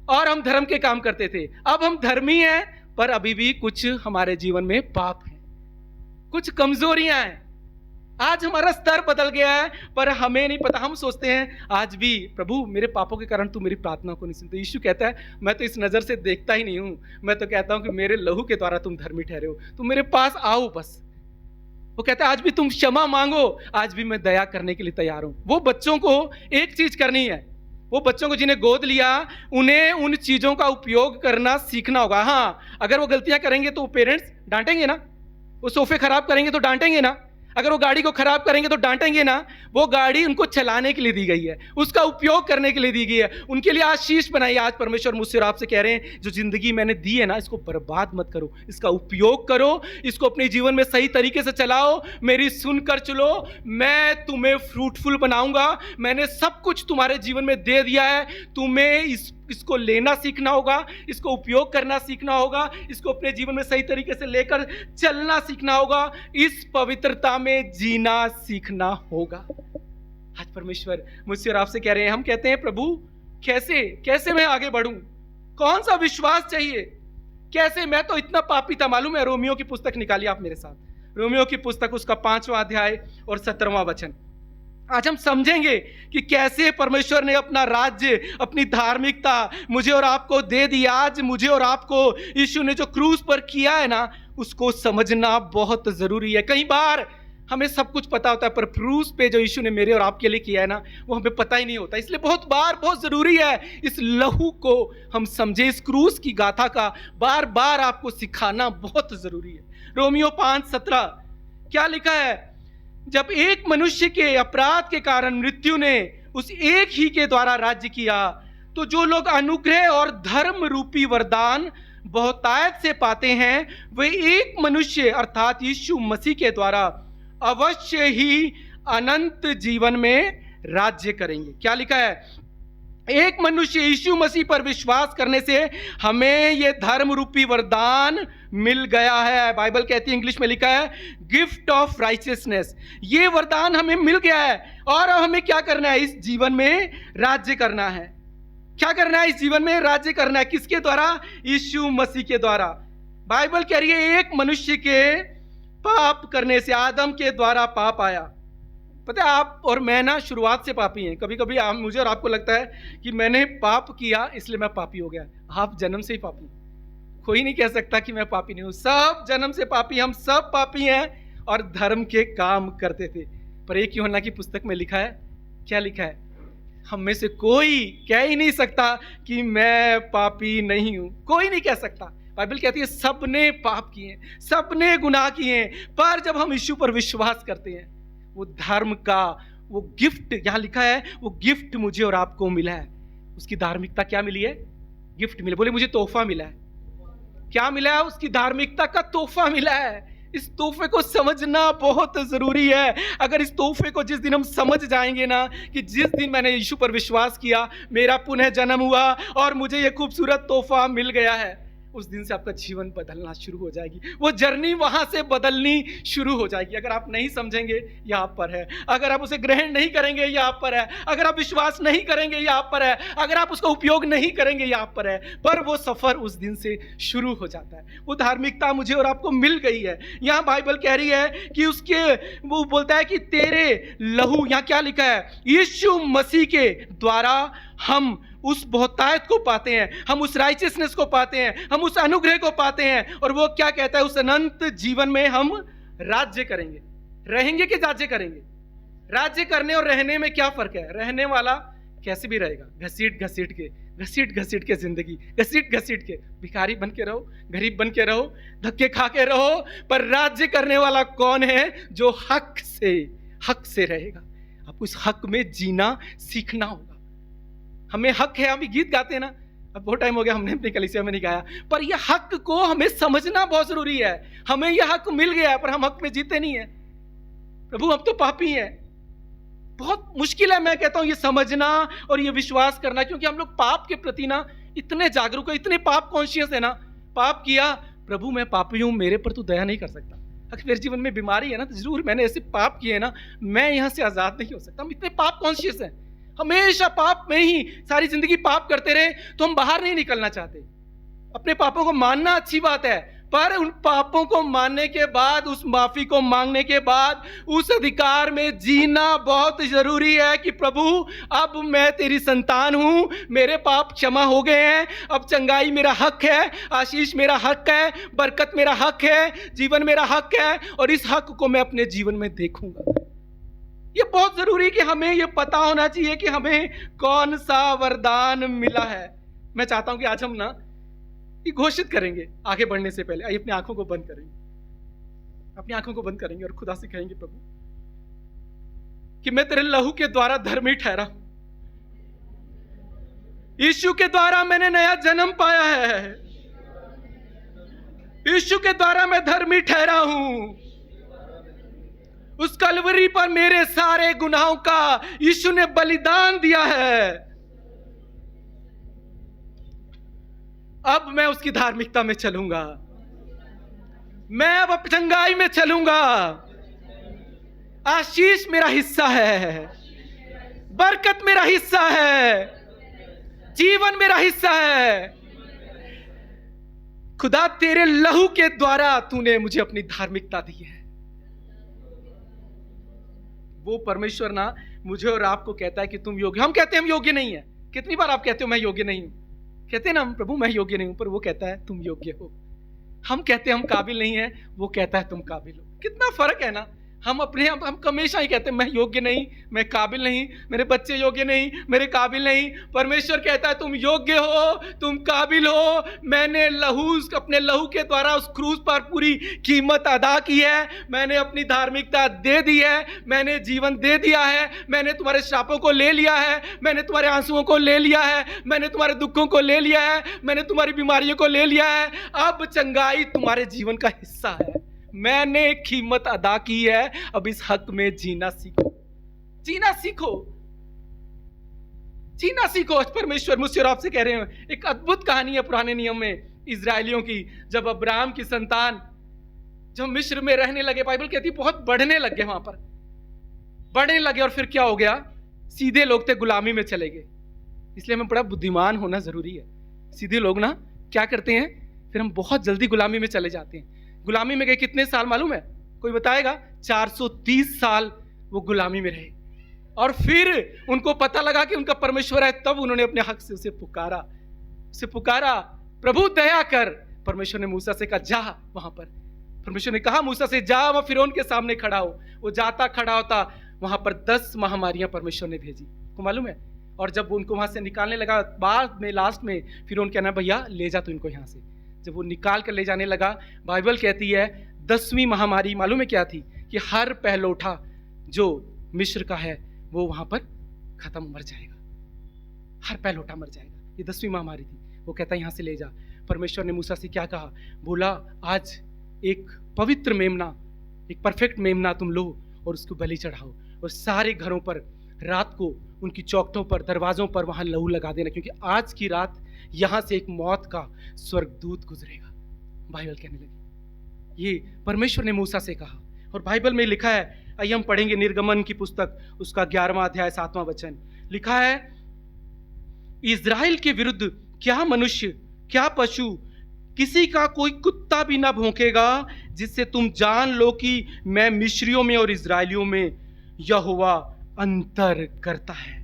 और हम धर्म के काम करते थे। अब हम धर्मी हैं, पर अभी भी कुछ हमारे जीवन में पाप है, कुछ कमजोरियां हैं। आज हमारा स्तर बदल गया है, पर हमें नहीं पता। हम सोचते हैं आज भी प्रभु मेरे पापों के कारण तू मेरी प्रार्थना को नहीं सुनते। यीशु कहता है मैं तो इस नजर से देखता ही नहीं हूं, मैं तो कहता हूं कि मेरे लहू के द्वारा तुम धर्मी ठहरे हो, तुम मेरे पास आओ बस। वो कहता है आज भी तुम क्षमा मांगो, आज भी मैं दया करने के लिए तैयार हूं। वो बच्चों को एक चीज करनी है, वो बच्चों को जिन्हें गोद लिया उन्हें उन चीजों का उपयोग करना सीखना होगा। हाँ, अगर वो गलतियां करेंगे तो पेरेंट्स डांटेंगे ना, वो सोफे खराब करेंगे तो डांटेंगे ना, अगर वो गाड़ी को खराब करेंगे तो डांटेंगे ना, वो गाड़ी उनको चलाने के लिए दी गई है, उसका उपयोग करने के लिए दी गई है, उनके लिए आशीष बनाई। आज परमेश्वर मुझसे और आपसे कह रहे हैं, जो जिंदगी मैंने दी है ना, इसको बर्बाद मत करो, इसका उपयोग करो, इसको अपने जीवन में सही तरीके से चलाओ, मेरी सुनकर चलो, मैं तुम्हें फ्रूटफुल बनाऊंगा। मैंने सब कुछ तुम्हारे जीवन में दे दिया है, तुम्हें इसको लेना सीखना होगा, इसको उपयोग करना सीखना होगा, इसको अपने जीवन में सही तरीके से लेकर चलना सीखना होगा, इस पवित्रता में जीना सीखना होगा। आज परमेश्वर मुझसे और आपसे कह रहे हैं, हम कहते हैं प्रभु कैसे मैं आगे बढ़ूं, कौन सा विश्वास चाहिए, कैसे, मैं तो इतना पापी था। मालूम है, रोमियो की पुस्तक निकालिए आप मेरे साथ, रोमियो की पुस्तक उसका 5वां अध्याय और 17वां वचन। आज हम समझेंगे कि कैसे परमेश्वर ने अपना राज्य, अपनी धार्मिकता मुझे और आपको दे दी। आज मुझे और आपको यीशु ने जो क्रूस पर किया है ना, उसको समझना बहुत जरूरी है। कई बार हमें सब कुछ पता होता है, पर क्रूस पे जो यीशु ने मेरे और आपके लिए किया है ना, वो हमें पता ही नहीं होता। इसलिए बहुत जरूरी है इस लहू को हम समझे, इस क्रूस की गाथा का बार बार आपको सिखाना बहुत जरूरी है। रोमियो 5:17 क्या लिखा है? जब एक मनुष्य के अपराध के कारण मृत्यु ने उस एक ही के द्वारा राज्य किया, तो जो लोग अनुग्रह और धर्म रूपी वरदान बहुतायत से पाते हैं, वे एक मनुष्य अर्थात यीशु मसीह के द्वारा अवश्य ही अनंत जीवन में राज्य करेंगे। क्या लिखा है? एक मनुष्य यीशु मसीह पर विश्वास करने से हमें यह धर्म रूपी वरदान मिल गया है। बाइबल कहती है, इंग्लिश में लिखा है गिफ्ट ऑफ राइचियसनेस। ये वरदान हमें मिल गया है और अब हमें क्या करना है? इस जीवन में राज्य करना है। क्या करना है? इस जीवन में राज्य करना है। किसके द्वारा? यीशु मसीह के द्वारा। बाइबल कह रही है एक मनुष्य के पाप करने से, आदम के द्वारा पाप आया। पता है, आप और मैं ना शुरुआत से पापी हैं। कभी कभी मुझे और आपको लगता है कि मैंने पाप किया इसलिए मैं पापी हो गया। आप जन्म से ही पापी, कोई नहीं कह सकता कि मैं पापी नहीं हूं। सब जन्म से पापी, हम सब पापी हैं और धर्म के काम करते थे। पर एक यूहन्ना की पुस्तक में लिखा है, क्या लिखा है? हम में से कोई कह ही नहीं सकता कि मैं पापी नहीं हूं। कोई नहीं कह सकता। बाइबल कहती है सबने पाप किए, सबने गुनाह किए, पर जब हम यीशु पर विश्वास करते हैं, वो धर्म का वो गिफ्ट, यहां लिखा है वो गिफ्ट मुझे और आपको मिला है। उसकी धार्मिकता क्या मिली है? गिफ्ट मिला। बोले मुझे तोहफा मिला है। क्या मिला है? उसकी धार्मिकता का तोहफा मिला है। इस तोहफे को समझना बहुत जरूरी है। अगर इस तोहफे को जिस दिन हम समझ जाएंगे ना, कि जिस दिन मैंने यीशु पर विश्वास किया, मेरा पुनः जन्म हुआ और मुझे ये खूबसूरत तोहफा मिल गया है, उस दिन से आपका जीवन बदलना शुरू हो जाएगी। वो जर्नी वहां से बदलनी शुरू हो जाएगी। अगर आप नहीं समझेंगे, यहाँ पर है। अगर आप उसे ग्रहण नहीं करेंगे, यहाँ पर है। अगर आप विश्वास नहीं करेंगे, यहाँ पर है। अगर आप उसका उपयोग नहीं करेंगे, यहाँ पर है। पर वो सफर उस दिन से शुरू हो जाता है। वो धार्मिकता मुझे और आपको मिल गई है। यहाँ बाइबल कह रही है कि उसके, वो बोलता है कि तेरे लहू, यहाँ क्या लिखा है? यीशु मसीह के द्वारा हम उस बहुतायत को पाते हैं, हम उस राइचियसनेस को पाते हैं, हम उस अनुग्रह को पाते हैं। और वो क्या कहता है? उस अनंत जीवन में हम राज्य करेंगे। रहेंगे कि राज्य करेंगे? राज्य करने और रहने में क्या फर्क है? रहने वाला कैसे भी रहेगा, घसीट घसीट के जिंदगी, घसीट के भिखारी बन के रहो, गरीब बन के रहो, धक्के खा के रहो। पर राज्य करने वाला कौन है? जो हक से रहेगा। आपको इस हक में जीना सीखना होगा। हमें हक है, हम भी गीत गाते हैं ना, अब बहुत टाइम हो गया हमने अपनी कलीसिया में नहीं गाया, पर यह हक को हमें समझना बहुत जरूरी है। हमें यह हक मिल गया है, पर हम हक में जीते नहीं है। प्रभु हम तो पापी हैं। बहुत मुश्किल है, मैं कहता हूं, ये समझना और ये विश्वास करना, क्योंकि हम लोग पाप के प्रति ना इतने जागरूक है, इतने पाप कॉन्शियस है ना। पाप किया, प्रभु मैं पापी हूं, मेरे पर तू दया नहीं कर सकता। अगर मेरे जीवन में बीमारी है ना, तो जरूर मैंने ऐसे पाप किए ना, मैं यहां से आजाद नहीं हो सकता। हम इतने पाप कॉन्शियस हैं, हमेशा पाप में ही सारी जिंदगी पाप करते रहे, तो हम बाहर नहीं निकलना चाहते। अपने पापों को मानना अच्छी बात है, पर उन पापों को मानने के बाद, उस माफी को मांगने के बाद, उस अधिकार में जीना बहुत जरूरी है कि प्रभु अब मैं तेरी संतान हूं, मेरे पाप क्षमा हो गए हैं, अब चंगाई मेरा हक है, आशीष मेरा हक है, बरकत मेरा हक है, जीवन मेरा हक है, और इस हक को मैं अपने जीवन में देखूंगा। ये बहुत जरूरी है कि हमें ये पता होना चाहिए कि हमें कौन सा वरदान मिला है। मैं चाहता हूं कि आज हम ना ये घोषित करेंगे आगे बढ़ने से पहले। आइए अपनी आंखों को बंद करेंगे। अपनी आंखों को बंद करेंगे और खुदा से कहेंगे, प्रभु कि मैं तेरे लहू के द्वारा धर्मी ठहरा, यीशु के द्वारा मैंने नया जन्म पाया है, यीशु के द्वारा मैं धर्मी ठहरा हूं। उस कलवरी पर मेरे सारे गुनाहों का यीशु ने बलिदान दिया है। अब मैं उसकी धार्मिकता में चलूंगा, मैं अब चंगाई में चलूंगा। आशीष मेरा हिस्सा है, बरकत मेरा हिस्सा है, जीवन मेरा हिस्सा है। खुदा तेरे लहू के द्वारा तूने मुझे अपनी धार्मिकता दी है। वो परमेश्वर ना मुझे और आपको कहता है कि तुम योग्य। हम कहते हैं हम योग्य नहीं है। कितनी बार आप कहते हो मैं योग्य नहीं हूं? कहते हैं ना हम, प्रभु मैं योग्य नहीं हूं, पर वो कहता है तुम योग्य हो। हम कहते हैं हम काबिल नहीं है, वो कहता है तुम काबिल हो। कितना फर्क है ना। हम हमेशा ही कहते हैं मैं योग्य नहीं, मैं काबिल नहीं, मेरे बच्चे योग्य नहीं, मेरे काबिल नहीं। परमेश्वर कहता है तुम योग्य हो, तुम काबिल हो। मैंने अपने लहू के द्वारा उस क्रूस पर पूरी कीमत अदा की है। मैंने अपनी धार्मिकता दे दी है, मैंने जीवन दे दिया है, मैंने तुम्हारे श्रापों को ले लिया है, मैंने तुम्हारे आंसुओं को ले लिया है, मैंने तुम्हारे दुखों को ले लिया है, मैंने तुम्हारी बीमारियों को ले लिया है। अब चंगाई तुम्हारे जीवन का हिस्सा है। मैंने कीमत अदा की है। अब इस हक में जीना सीखो, जीना सीखो, जीना सीखो। आज परमेश्वर मुझसे और आपसे कह रहे हैं। एक अद्भुत कहानी है पुराने नियम में इजरायलियों की। जब अब्राहम की संतान जब मिस्र में रहने लगे, बाइबल कहती है बहुत बढ़ने लग गए, वहां पर बढ़ने लगे। और फिर क्या हो गया? सीधे लोग थे, गुलामी में चले गए। इसलिए हमें बड़ा बुद्धिमान होना जरूरी है। सीधे लोग ना क्या करते हैं, फिर हम बहुत जल्दी गुलामी में चले जाते हैं। गुलामी में गए कितने साल मालूम है? कोई बताएगा? 430 साल वो गुलामी में रहे। और फिर उनको पता लगा कि उनका परमेश्वर है, तब उन्होंने अपने हक से उसे पुकारा, प्रभु दया कर। परमेश्वर ने मूसा से कहा जा वहां पर। परमेश्वर ने कहा मूसा से जा, वहां फिरौन के सामने खड़ा हो। वो जाता खड़ा होता, वहां पर 10 महामारियां परमेश्वर ने भेजी, को मालूम है। और जब उनको वहां से निकालने लगा, बाद में लास्ट में फिरौन कहना भैया ले जा तू इनको यहां से। जब वो निकाल कर ले जाने लगा, बाइबल कहती है 10वीं महामारी मालूम है क्या थी? कि हर पहलौठा जो मिस्र का है वो वहां पर खत्म, मर जाएगा, हर पहलौठा मर जाएगा। ये 10वीं महामारी थी। वो कहता है यहां से ले जा। परमेश्वर ने मूसा से क्या कहा? बोला आज एक पवित्र मेमना, एक परफेक्ट मेमना तुम लो और उसको बलि चढ़ाओ, और सारे घरों पर रात को उनकी चौखटों पर, दरवाजों पर वहां लहू लगा देना, क्योंकि आज की रात यहां से एक मौत का स्वर्गदूत गुजरेगा। बाइबल कहने लगी, ये परमेश्वर ने मूसा से कहा। और बाइबल में लिखा है, आइए हम पढ़ेंगे निर्गमन की पुस्तक, उसका 11वां अध्याय 7वां वचन। लिखा है, इज़राइल के विरुद्ध क्या मनुष्य, क्या पशु, किसी का कोई कुत्ता भी ना भौंकेगा, जिससे तुम जान लो कि मैं मिस्रियों में और इज़राइलियों में यहोवा अंतर करता है।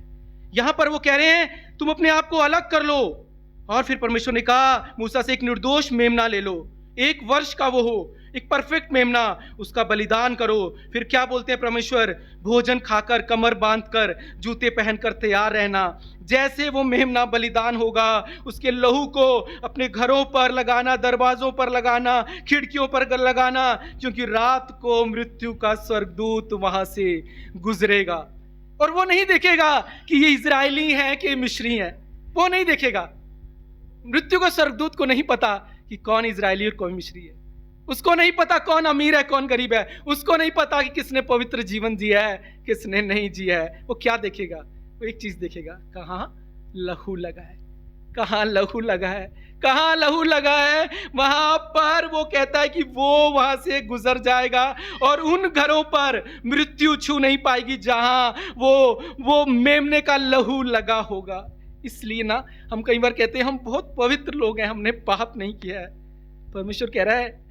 यहां पर वो कह रहे हैं तुम अपने आप को अलग कर लो। और फिर परमेश्वर ने कहा मूसा से एक निर्दोष मेमना ले लो, 1 वर्ष का वो हो, एक परफेक्ट मेमना, उसका बलिदान करो। फिर क्या बोलते हैं परमेश्वर? भोजन खाकर, कमर बांधकर, जूते पहनकर तैयार रहना। जैसे वो मेमना बलिदान होगा, उसके लहू को अपने घरों पर लगाना, दरवाजों पर लगाना, खिड़कियों पर लगाना, क्योंकि रात को मृत्यु का स्वर्गदूत वहां से गुजरेगा। और वो नहीं देखेगा कि ये इजरायली हैं कि मिस्री हैं, वो नहीं देखेगा। मृत्यु को स्वर्गदूत को नहीं पता कि कौन इजरायली और कौन मिस्री है। उसको नहीं पता कौन अमीर है कौन गरीब है। उसको नहीं पता कि किसने पवित्र जीवन जिया है किसने नहीं जिया है। वो क्या देखेगा? वो एक चीज देखेगा, कहाँ लहू लगा है, कहाँ लहू लगा है, कहाँ लहू लगा है। वहां पर वो कहता है कि वो वहां से गुजर जाएगा और उन घरों पर मृत्यु छू नहीं पाएगी जहां वो मेमने का लहू लगा होगा। इसलिए ना हम कई बार कहते हैं हम बहुत पवित्र लोग हैं, हमने पाप नहीं किया है। परमेश्वर कह रहा है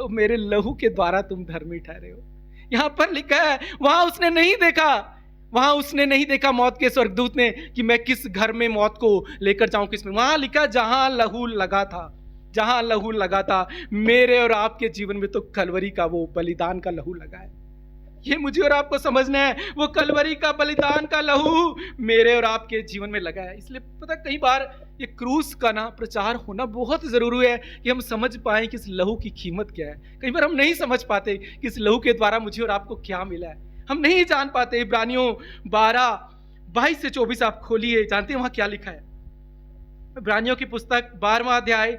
मेरे लहू के द्वारा तुम धर्मी ठहरे हो। यहां पर लिखा है, वहां उसने नहीं देखा मौत के स्वर्गदूत ने कि मैं किस घर में मौत को लेकर जाऊं, किस में। वहां लिखा जहां लहू लगा था, जहां लहू लगा था। मेरे और आपके जीवन में तो कलवरी का वो बलिदान का लहू लगा है। ये मुझे और आपको समझना है। वो कलवरी का बलिदान का लहू मेरे और आपके जीवन में लगा है। इसलिए पता कई बार ये क्रूस का ना प्रचार होना बहुत जरूरी है कि हम समझ पाएं कि इस लहू की कीमत क्या है। कई बार हम नहीं समझ पाते कि इस लहू के द्वारा मुझे और आपको क्या मिला है। हम नहीं जान पाते। इब्रानियों 12:22 से 24 आप खोलिए, जानते हैं वहां क्या लिखा है? इब्रानियों की पुस्तक 12वां अध्याय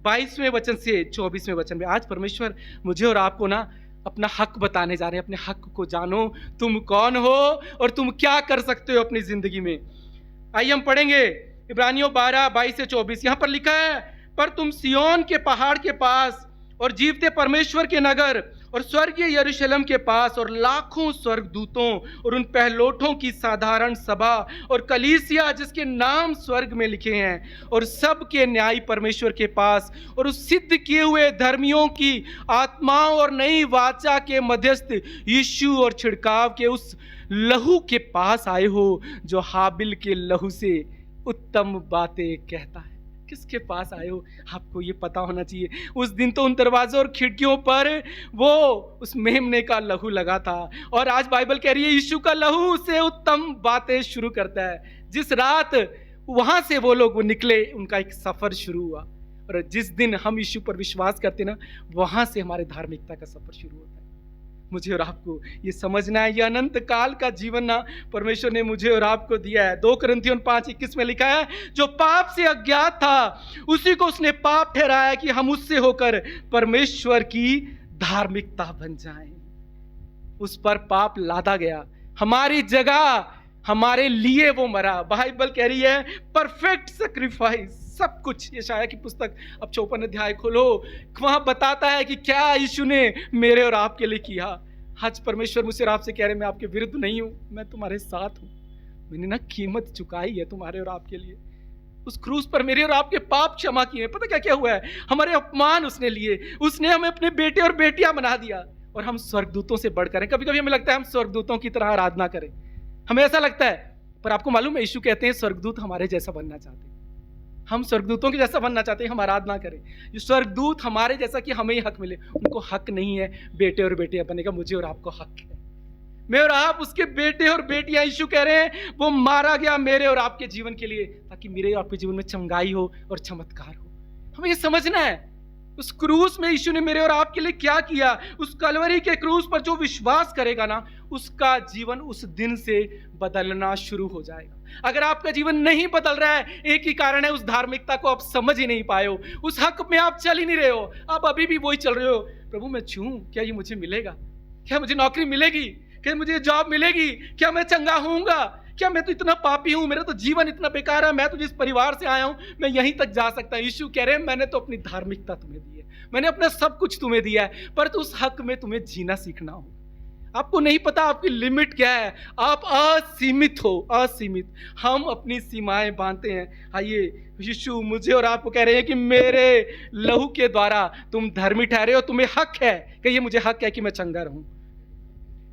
22वें वचन से 24वें वचन में आज परमेश्वर मुझे और आपको ना अपना हक बताने जा रहे हैं। अपने हक को जानो, तुम कौन हो और तुम क्या कर सकते हो अपनी जिंदगी में। आइए हम पढ़ेंगे इब्रानियों 12:22 से 24। यहां पर लिखा है, पर तुम सिय्योन के पहाड़ के पास और जीवते परमेश्वर के नगर और स्वर्गीय यरूशलेम के पास और लाखों स्वर्गदूतों और उन पहलोठों की साधारण सभा और कलीसिया जिसके नाम स्वर्ग में लिखे हैं और सबके न्यायी परमेश्वर के पास और उस सिद्ध किए हुए धर्मियों की आत्माओं और नई वाचा के मध्यस्थ यीशु और छिड़काव के उस लहू के पास आए हो जो हाबिल के लहू से उत्तम बातें कहता है। किसके पास आए हो आपको ये पता होना चाहिए। उस दिन तो उन दरवाजों और खिड़कियों पर वो उस मेमने का लहू लगा था और आज बाइबल कह रही है यीशु का लहू से उत्तम बातें शुरू करता है। जिस रात वहां से वो लोग निकले उनका एक सफर शुरू हुआ और जिस दिन हम यीशु पर विश्वास करते ना वहां से हमारे धार्मिकता का सफर शुरू होता है। मुझे और आपको ये समझना है, ये अनंत काल का जीवन ना परमेश्वर ने मुझे और आपको दिया है। 2 कुरिन्थियों 5:21 में लिखा है, जो पाप से अज्ञात था उसी को उसने पाप ठहराया कि हम उससे होकर परमेश्वर की धार्मिकता बन जाएं। उस पर पाप लादा गया, हमारी जगह हमारे लिए वो मरा। बाइबल कह रही है परफेक्ट सैक्रिफाइस, सब कुछ। यशायाह की पुस्तक अब 54 अध्याय खोलो, वहां बताता है कि क्या यीशु ने मेरे और आपके लिए किया। आज परमेश्वर मुझसे और आपसे कह रहे मैं आपके विरुद्ध नहीं हूं, मैं तुम्हारे साथ हूं। मैंने ना कीमत चुकाई है तुम्हारे और आपके लिए। उस क्रूस पर मेरे और आपके पाप क्षमा किए। पता क्या क्या हुआ है? हमारे अपमान उसने लिए, उसने हमें अपने बेटे और बेटियां बना दिया और हम स्वर्गदूतों से बढ़कर हैं। कभी कभी हमें लगता है हम स्वर्गदूतों की तरह आराधना करें, हमें ऐसा लगता है। पर आपको मालूम है यीशु कहते हैं स्वर्गदूत हमारे जैसा बनना चाहते हैं। हम स्वर्गदूतों के जैसा बनना चाहते हैं, हम आराधना करें। ये स्वर्गदूत हमारे जैसा कि हमें ही हक मिले, उनको हक नहीं है बेटे और बेटियां बनने का। मुझे और आपको हक है। मैं और आप उसके बेटे और बेटियां। यीशु कह रहे हैं वो मारा गया मेरे और आपके जीवन के लिए ताकि मेरे और आपके जीवन में चंगाई हो और चमत्कार हो। हमें ये समझना है उस क्रूस में यीशु ने मेरे और आपके लिए क्या किया। उस कलवरी के क्रूस पर जो विश्वास करेगा ना उसका जीवन उस दिन से बदलना शुरू हो जाएगा। अगर आपका जीवन नहीं बदल रहा है, एक ही कारण है, उस धार्मिकता को आप समझ ही नहीं पाए हो, उस हक में आप चल ही नहीं रहे हो। आप अभी भी वही चल रहे हो, प्रभु मैं छूऊं, क्या ये मुझे मिलेगा? क्या मुझे नौकरी मिलेगी? क्या मुझे जॉब मिलेगी? क्या मैं चंगा होऊंगा? क्या मैं तो इतना पापी हूं, मेरा तो जीवन इतना बेकार है, मैं तो जिस परिवार से आया हूं मैं यहीं तक जा सकता हूं। यीशु कह रहे हैं मैंने तो अपनी धार्मिकता तुम्हें दी है, मैंने अपना सब कुछ तुम्हें दिया है, पर तो उस हक में तुम्हें जीना सीखना होगा। आपको नहीं पता आपकी लिमिट क्या है, आप असीमित हो, असीमित। हम अपनी सीमाएं बांधते हैं। आइए यीशु मुझे और आपको कह रहे हैं कि मेरे लहू के द्वारा तुम धर्मी ठहरे हो, तुम्हें हक है। कहिए मुझे हक है कि मैं चंगा रहूं।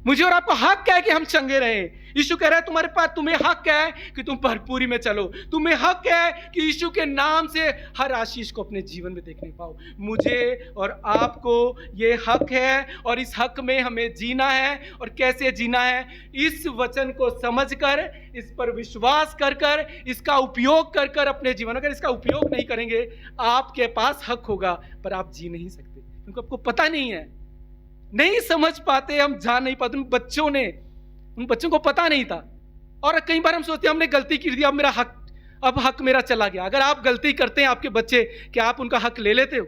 मुझे और आपको हक है कि हम चंगे रहें। यीशु कह रहा है तुम्हारे पास, तुम्हें हक है कि तुम भरपूरी में चलो। तुम्हें हक है कि यीशु के नाम से हर आशीष को अपने जीवन में देखने पाओ। मुझे और आपको ये हक है और इस हक में हमें जीना है। और कैसे जीना है? इस वचन को समझकर, इस पर विश्वास कर कर, इसका उपयोग कर कर अपने जीवन। अगर इसका उपयोग नहीं करेंगे आपके पास हक होगा पर आप जी नहीं सकते, क्योंकि आपको पता नहीं है, नहीं समझ पाते, हम जान नहीं पाते। उन बच्चों को पता नहीं था। और कई बार हम सोचते हैं हमने गलती की थी, अब मेरा हक, अब हक मेरा चला गया। अगर आप गलती करते हैं आपके बच्चे, क्या आप उनका हक ले लेते हो?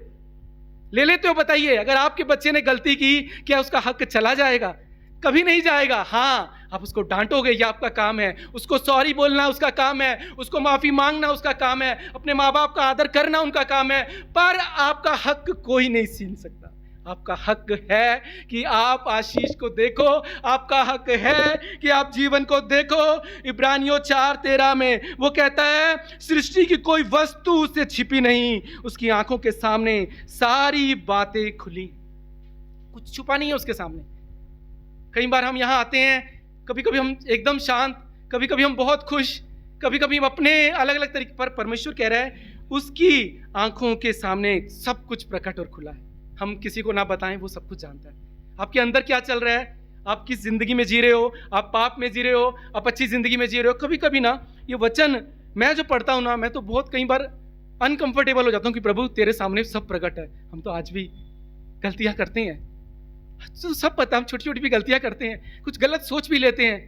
ले लेते हो? बताइए, अगर आपके बच्चे ने गलती की क्या उसका हक चला जाएगा? कभी नहीं जाएगा। हाँ, आप उसको डांटोगे, ये आपका काम है। उसको सॉरी बोलना उसका काम है, उसको माफी मांगना उसका काम है, अपने माँ बाप का आदर करना उनका काम है। पर आपका हक कोई नहीं छीन सकता। आपका हक है कि आप आशीष को देखो, आपका हक है कि आप जीवन को देखो। इब्रानियों 4:13 में वो कहता है सृष्टि की कोई वस्तु उससे छिपी नहीं, उसकी आंखों के सामने सारी बातें खुली, कुछ छुपा नहीं है उसके सामने। कई बार हम यहाँ आते हैं, कभी कभी हम एकदम शांत, कभी कभी हम बहुत खुश, कभी कभी हम अपने अलग अलग तरीके पर। परमेश्वर कह रहा है उसकी आंखों के सामने सब कुछ प्रकट और खुला है। हम किसी को ना बताएं, वो सब कुछ जानता है। आपके अंदर क्या चल रहा है, आप किस जिंदगी में जी रहे हो, आप पाप में जी रहे हो, आप अच्छी जिंदगी में जी रहे हो। कभी कभी ना ये वचन मैं जो पढ़ता हूँ ना, मैं तो बहुत कई बार अनकंफर्टेबल हो जाता हूँ कि प्रभु तेरे सामने सब प्रकट है। हम तो आज भी गलतियां करते हैं, तो सब पता, हम छोटी छोटी भी गलतियां करते हैं, कुछ गलत सोच भी लेते हैं,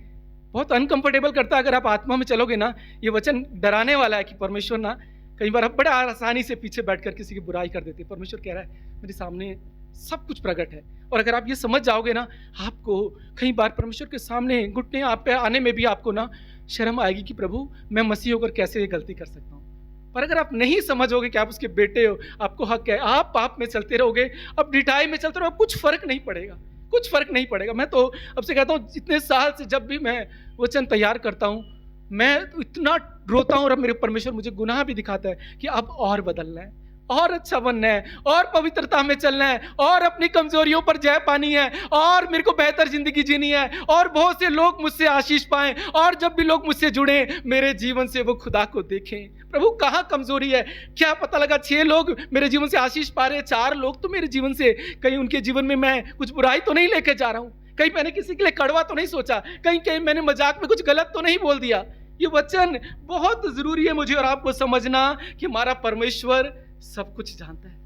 बहुत अनकंफर्टेबल करता है। अगर आप आत्मा में चलोगे ना, ये वचन डराने वाला है कि परमेश्वर ना कई बार आप बड़े आसानी से पीछे बैठकर किसी की बुराई कर देते हैं। परमेश्वर कह रहा है मेरे सामने सब कुछ प्रकट है। और अगर आप ये समझ जाओगे ना, आपको कई बार परमेश्वर के सामने घुटने आप पे आने में भी आपको ना शर्म आएगी कि प्रभु मैं मसीह होकर कैसे ये गलती कर सकता हूँ। पर अगर आप नहीं समझोगे कि आप उसके बेटे हो, आपको हक है, आप पाप में चलते रहोगे, अब ढिठाई में चलते रहो, कुछ फर्क नहीं पड़ेगा, कुछ फर्क नहीं पड़ेगा। मैं तो अब से कहता हूँ, इतने साल से जब भी मैं वचन तैयार करता हूँ, मैं इतना रोता हूँ और अब मेरे परमेश्वर मुझे गुनाह भी दिखाता है कि अब और बदलना है, और अच्छा बनना है, और पवित्रता में चलना है, और अपनी कमजोरियों पर जय पानी है, और मेरे को बेहतर जिंदगी जीनी है, और बहुत से लोग मुझसे आशीष पाएं, और जब भी लोग मुझसे जुड़े मेरे जीवन से वो खुदा को देखें। प्रभु कहाँ कमजोरी है? क्या पता लगा 6 लोग मेरे जीवन से आशीष पा रहे, 4 लोग तो मेरे जीवन से, कहीं उनके जीवन में मैं कुछ बुराई तो नहीं लेके जा रहा हूँ, कहीं मैंने किसी के लिए कड़वा तो नहीं सोचा, कहीं कहीं मैंने मजाक में कुछ गलत तो नहीं बोल दिया। ये वचन बहुत जरूरी है मुझे और आपको समझना कि हमारा परमेश्वर सब कुछ जानता है,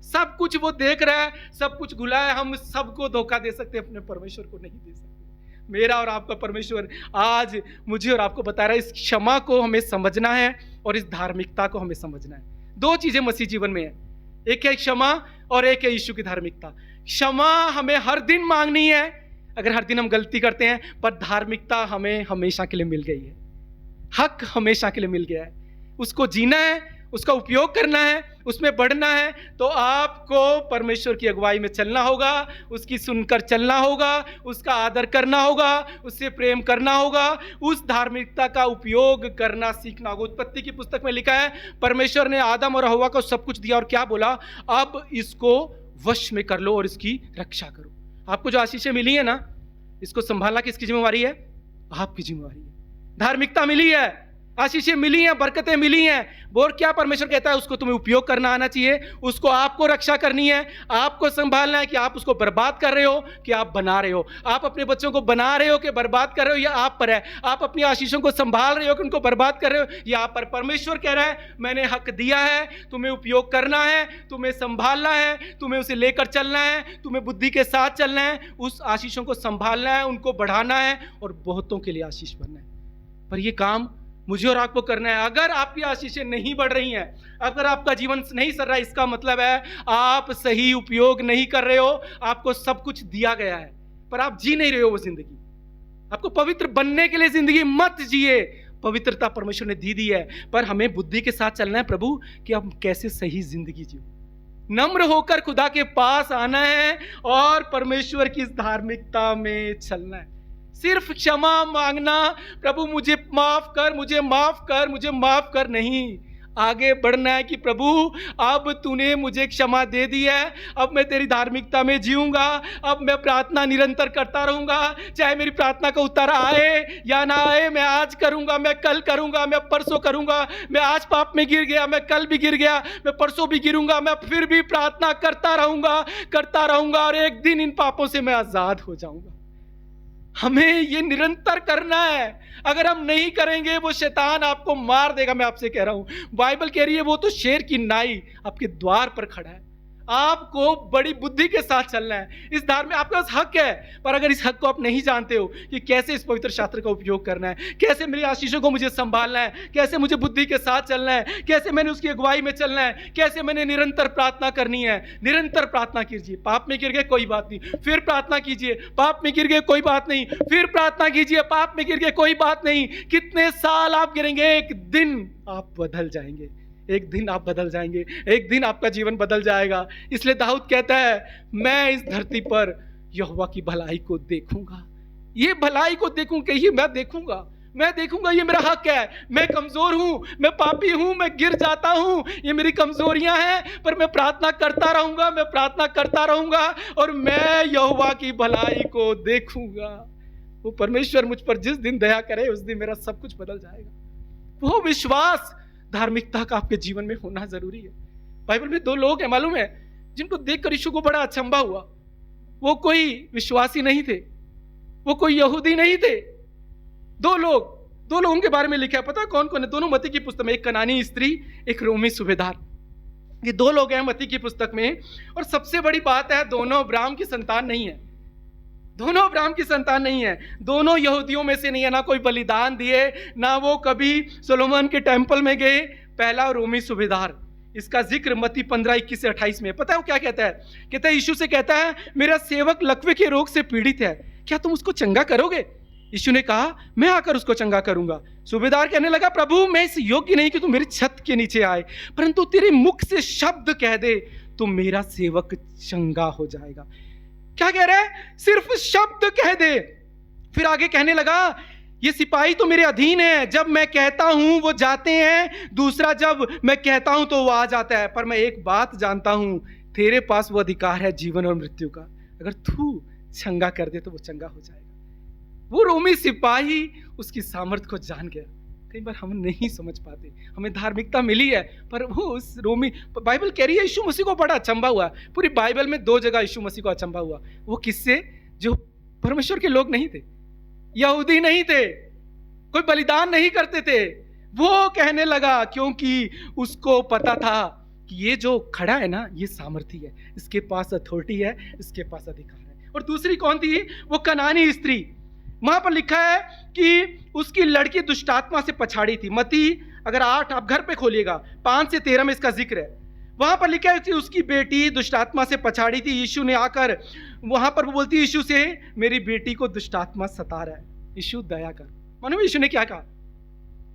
सब कुछ वो देख रहा है, सब कुछ घुला है। हम सबको धोखा दे सकते हैं, अपने परमेश्वर को नहीं दे सकते। मेरा और आपका परमेश्वर आज मुझे और आपको बता रहा है, इस क्षमा को हमें समझना है और इस धार्मिकता को हमें समझना है। 2 चीजें मसीह जीवन में है, एक है क्षमा और एक है यीशु की धार्मिकता। क्षमा हमें हर दिन मांगनी है अगर हर दिन हम गलती करते हैं, पर धार्मिकता हमें हमेशा के लिए मिल गई है, हक हमेशा के लिए मिल गया है। उसको जीना है, उसका उपयोग करना है, उसमें बढ़ना है, तो आपको परमेश्वर की अगुवाई में चलना होगा, उसकी सुनकर चलना होगा, उसका आदर करना होगा, उससे प्रेम करना होगा, उस धार्मिकता का उपयोग करना सीखना होगा। उत्पत्ति की पुस्तक में लिखा है, परमेश्वर ने आदम और हव्वा को सब कुछ दिया और क्या बोला? अब इसको वश में कर लो और इसकी रक्षा करो। आपको जो आशीषें मिली है ना, इसको संभालना किसकी जिम्मेवारी है? आपकी जिम्मेवारी है। धार्मिकता मिली है, आशीषें मिली हैं, बरकतें मिली हैं, और क्या परमेश्वर कहता है? उसको तुम्हें उपयोग करना आना चाहिए, उसको आपको रक्षा करनी है, आपको संभालना है कि आप उसको बर्बाद कर रहे हो कि आप बना रहे हो, आप अपने बच्चों को बना रहे हो कि बर्बाद कर रहे हो, यह आप पर है। आप अपनी आशीषों को संभाल रहे हो कि उनको बर्बाद कर रहे हो, यह आप पर। परमेश्वर कह रहा है मैंने हक दिया है, तुम्हें उपयोग करना है, तुम्हें संभालना है, तुम्हें उसे लेकर चलना है, तुम्हें बुद्धि के साथ चलना है, उस आशीषों को संभालना है, उनको बढ़ाना है और बहुतों के लिए आशीष बनना है। पर यह काम मुझे और आपको करना है। अगर आपकी आशीषें नहीं बढ़ रही हैं, अगर आपका जीवन नहीं सर रहा है, इसका मतलब है आप सही उपयोग नहीं कर रहे हो। आपको सब कुछ दिया गया है पर आप जी नहीं रहे हो वो जिंदगी। आपको पवित्र बनने के लिए जिंदगी मत जिए, पवित्रता परमेश्वर ने दी है, पर हमें बुद्धि के साथ चलना है प्रभु कि हम कैसे सही जिंदगी जियो। नम्र होकर खुदा के पास आना है और परमेश्वर की इस धार्मिकता में चलना है। सिर्फ क्षमा मांगना, प्रभु मुझे माफ कर, मुझे माफ कर, मुझे माफ कर, नहीं। आगे बढ़ना है कि प्रभु अब तूने मुझे क्षमा दे दी है, अब मैं तेरी धार्मिकता में जीऊंगा, अब मैं प्रार्थना निरंतर करता रहूंगा, चाहे मेरी प्रार्थना का उत्तर आए या ना आए, मैं आज करूंगा, मैं कल करूंगा, मैं परसों करूंगा, मैं आज पाप में गिर गया, मैं कल भी गिर गया, मैं परसों भी गिरूंगा, मैं फिर भी प्रार्थना करता रहूंगा और एक दिन इन पापों से मैं आजाद हो जाऊंगा। हमें ये निरंतर करना है। अगर हम नहीं करेंगे वो शैतान आपको मार देगा। मैं आपसे कह रहा हूं, बाइबल कह रही है वो तो शेर की नाई आपके द्वार पर खड़ा है। आपको बड़ी बुद्धि के साथ चलना है। इस धार में आपके पास हक है, पर अगर इस हक को आप नहीं जानते हो कि कैसे इस पवित्र शास्त्र का उपयोग करना है, कैसे मेरी आशीषों को मुझे संभालना है, कैसे मुझे बुद्धि के साथ चलना है, कैसे मैंने उसकी अगुवाई में चलना है, कैसे मैंने निरंतर प्रार्थना करनी है। निरंतर प्रार्थना कीजिए। पाप में गिर गए कोई बात नहीं, फिर प्रार्थना कीजिए। पाप में गिर गए कोई बात नहीं, फिर प्रार्थना कीजिए। पाप में गिर गए कोई बात नहीं। कितने साल आप गिरेंगे, एक दिन आप बदल जाएंगे, एक दिन आप बदल जाएंगे, एक दिन आपका जीवन बदल जाएगा। इसलिए दाऊद कहता है मैं इस धरती पर यहोवा की भलाई को देखूंगा। ये भलाई को देखूंगा, ये मैं देखूंगा, ये मेरा हक है। मैं कमजोर हूं, मैं पापी हूं, मैं गिर जाता हूं, ये मेरी कमजोरियां हैं, पर मैं प्रार्थना करता रहूंगा और मैं यहोवा की भलाई को देखूंगा। वो परमेश्वर मुझ पर जिस दिन दया करे उस दिन मेरा सब कुछ बदल जाएगा। वो विश्वास धार्मिकता का आपके जीवन में होना जरूरी है। बाइबल में 2 लोग हैं मालूम है, जिनको देखकर यीशु को बड़ा अचंभा हुआ। वो कोई विश्वासी नहीं थे, वो कोई यहूदी नहीं थे। दो लोगों के बारे में लिखा है, पता है कौन कौन है? दोनों मत्ती की पुस्तक में, एक कनानी स्त्री, एक रोमी सूबेदार। ये दो लोग हैं मत्ती की पुस्तक में। और सबसे बड़ी बात है, दोनों अब्राहम की संतान नहीं है। दोनों अब्राहम की संतान नहीं है, दोनों यहूदियों में से नहीं है, ना कोई बलिदान दिए, ना वो कभी सोलोमन के टेंपल में गए। पहला रोमी सूबेदार, इसका जिक्र मत्ती 15:21 से 28 में। पता है वो क्या कहता है? कहता है, यीशु से कहता है, मेरा सेवक लकवे के रोग से पीड़ित है, क्या तुम उसको चंगा करोगे? यीशु ने कहा, मैं आकर उसको चंगा करूंगा। सूबेदार कहने लगा, प्रभु मैं इस योग्य नहीं कि तू मेरी छत के नीचे आए, परंतु तेरे मुख से शब्द कह दे तो मेरा सेवक चंगा हो जाएगा। क्या कह रहा है? सिर्फ शब्द कह दे। फिर आगे कहने लगा, ये सिपाही तो मेरे अधीन है, जब मैं कहता हूं वो जाते हैं, दूसरा जब मैं कहता हूं तो वो आ जाता है, पर मैं एक बात जानता हूं, तेरे पास वो अधिकार है जीवन और मृत्यु का, अगर तू चंगा कर दे तो वो चंगा हो जाएगा। वो रोमी सिपाही उसकी सामर्थ्य को जान गया। कई बार हम नहीं समझ पाते, हमें धार्मिकता मिली है, पर वो उस रोमी, बाइबल कह रही है यीशु मसीह को बड़ा अचंभा हुआ। पूरी बाइबल में 2 जगह यीशु मसीह को अचंभा हुआ। वो किससे? जो परमेश्वर के लोग नहीं थे, यहूदी नहीं थे, कोई बलिदान नहीं करते थे। वो कहने लगा, क्योंकि उसको पता था कि ये जो खड़ा है ना, ये सामर्थी है, इसके पास अथॉरिटी है, इसके पास अधिकार है। और दूसरी कौन थी? वो कनानी स्त्री। वहां पर लिखा है कि उसकी लड़की दुष्टात्मा से पछाड़ी थी। मत्ती अगर 8 आप घर पे खोलिएगा, 5 से 13 में इसका जिक्र है। वहां पर लिखा है कि उसकी बेटी दुष्टात्मा से पछाड़ी थी। यीशु ने आकर वहां पर वो बोलती है यीशु से, मेरी बेटी को दुष्टात्मा सता रहा है, यीशु दया कर। मानो यीशु ने क्या कहा?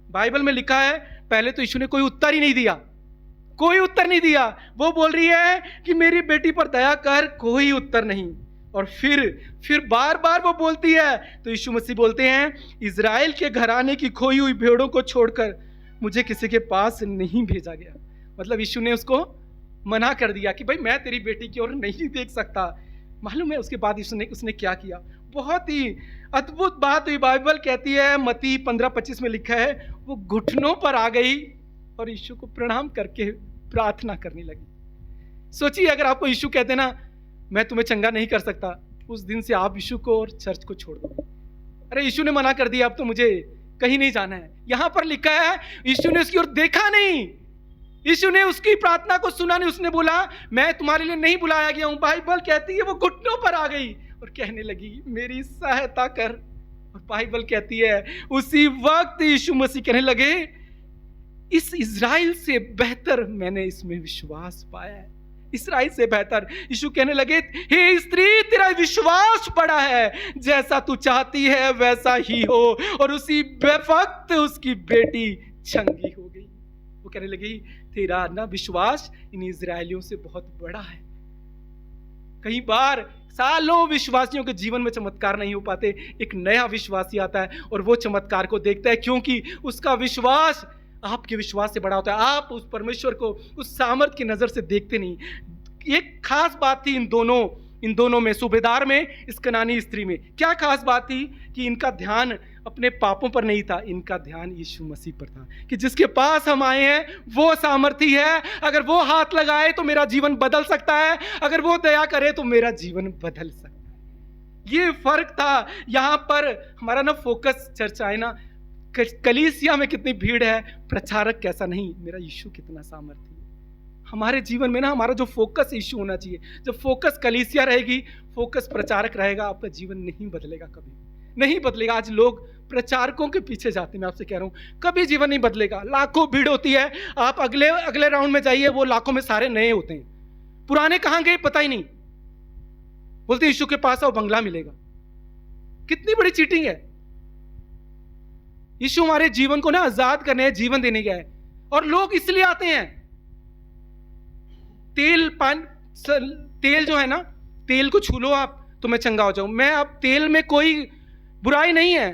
बाइबल में लिखा है, पहले तो यीशु ने कोई उत्तर ही नहीं दिया, कोई उत्तर नहीं दिया। वो बोल रही है कि मेरी बेटी पर दया कर, कोई उत्तर नहीं। और फिर बार बार वो बोलती है, तो यीशु मसीह बोलते हैं, इज़राइल के घराने की खोई हुई भेड़ों को छोड़कर मुझे किसी के पास नहीं भेजा गया। मतलब यीशु ने उसको मना कर दिया कि भाई मैं तेरी बेटी की ओर नहीं देख सकता। मालूम है उसके बाद उसने क्या किया? बहुत ही अद्भुत बात हुई। बाइबल कहती है, मत्ती 15:25 में लिखा है, वो घुटनों पर आ गई और यीशु को प्रणाम करके प्रार्थना करने लगी। सोचिए, अगर आपको यीशु कहते ना, मैं तुम्हें चंगा नहीं कर सकता, उस दिन से आप यीशु को और चर्च को छोड़ दो। अरे यीशु ने मना कर दिया, अब तो मुझे कहीं नहीं जाना है। यहां पर लिखा है, यीशु ने उसकी ओर देखा नहीं, यीशु ने उसकी प्रार्थना को सुना नहीं। उसने बोला, मैं तुम्हारे लिए नहीं बुलाया गया हूं। बाइबल कहती है वो घुटनों पर आ गई और कहने लगी, मेरी सहायता कर। और बाइबल कहती है उसी वक्त यीशु मसीह कहने लगे, इस इज़राइल से बेहतर मैंने इसमें विश्वास पाया है। इज़राइल से बेहतर। यीशु कहने लगे, हे स्त्री, तेरा विश्वास बड़ा है, जैसा तू चाहती है वैसा ही हो। और उसी वक्त उसकी बेटी चंगी हो गई। वो कहने लगी, तेरा ना विश्वास इन इज़राइलियों से बहुत बड़ा है। कई बार सालों विश्वासियों के जीवन में चमत्कार नहीं हो पाते, एक नया विश्वासी आता है और वो चमत्कार को देखता है, क्योंकि उसका विश्वास आपके विश्वास से बड़ा होता है। आप उस परमेश्वर को उस सामर्थ की नजर से देखते नहीं। एक खास बात थी इन दोनों में, सूबेदार में, इस कनानी स्त्री में। क्या खास बात थी? कि इनका ध्यान अपने पापों पर नहीं था, इनका ध्यान यीशु मसीह पर था, कि जिसके पास हम आए हैं वो सामर्थी है। अगर वो हाथ लगाए तो मेरा जीवन बदल सकता है, अगर वो दया करे तो मेरा जीवन बदल सकता है। ये फर्क था। यहां पर हमारा ना फोकस चर्चा है ना, कलीसिया में कितनी भीड़ है, प्रचारक कैसा नहीं, मेरा यीशु कितना सामर्थी है। हमारे जीवन में ना हमारा जो फोकस यीशु होना चाहिए। जब फोकस कलीसिया रहेगी, फोकस प्रचारक रहेगा, आपका जीवन नहीं बदलेगा, कभी नहीं बदलेगा। आज लोग प्रचारकों के पीछे जाते हैं, मैं आपसे कह रहा हूं कभी जीवन नहीं बदलेगा। लाखों भीड़ होती है, आप अगले राउंड में जाइए, वो लाखों में सारे नए होते हैं, पुराने कहां गए पता ही नहीं। बोलते यीशु के पास आओ, बंगला मिलेगा। कितनी बड़ी चीटिंग है। यीशु हमारे जीवन को ना आजाद करने है, जीवन देने गया है, और लोग इसलिए आते हैं। तेल जो है ना, तेल को छू लो आप तो मैं चंगा हो जाऊं। मैं अब तेल में कोई बुराई नहीं है।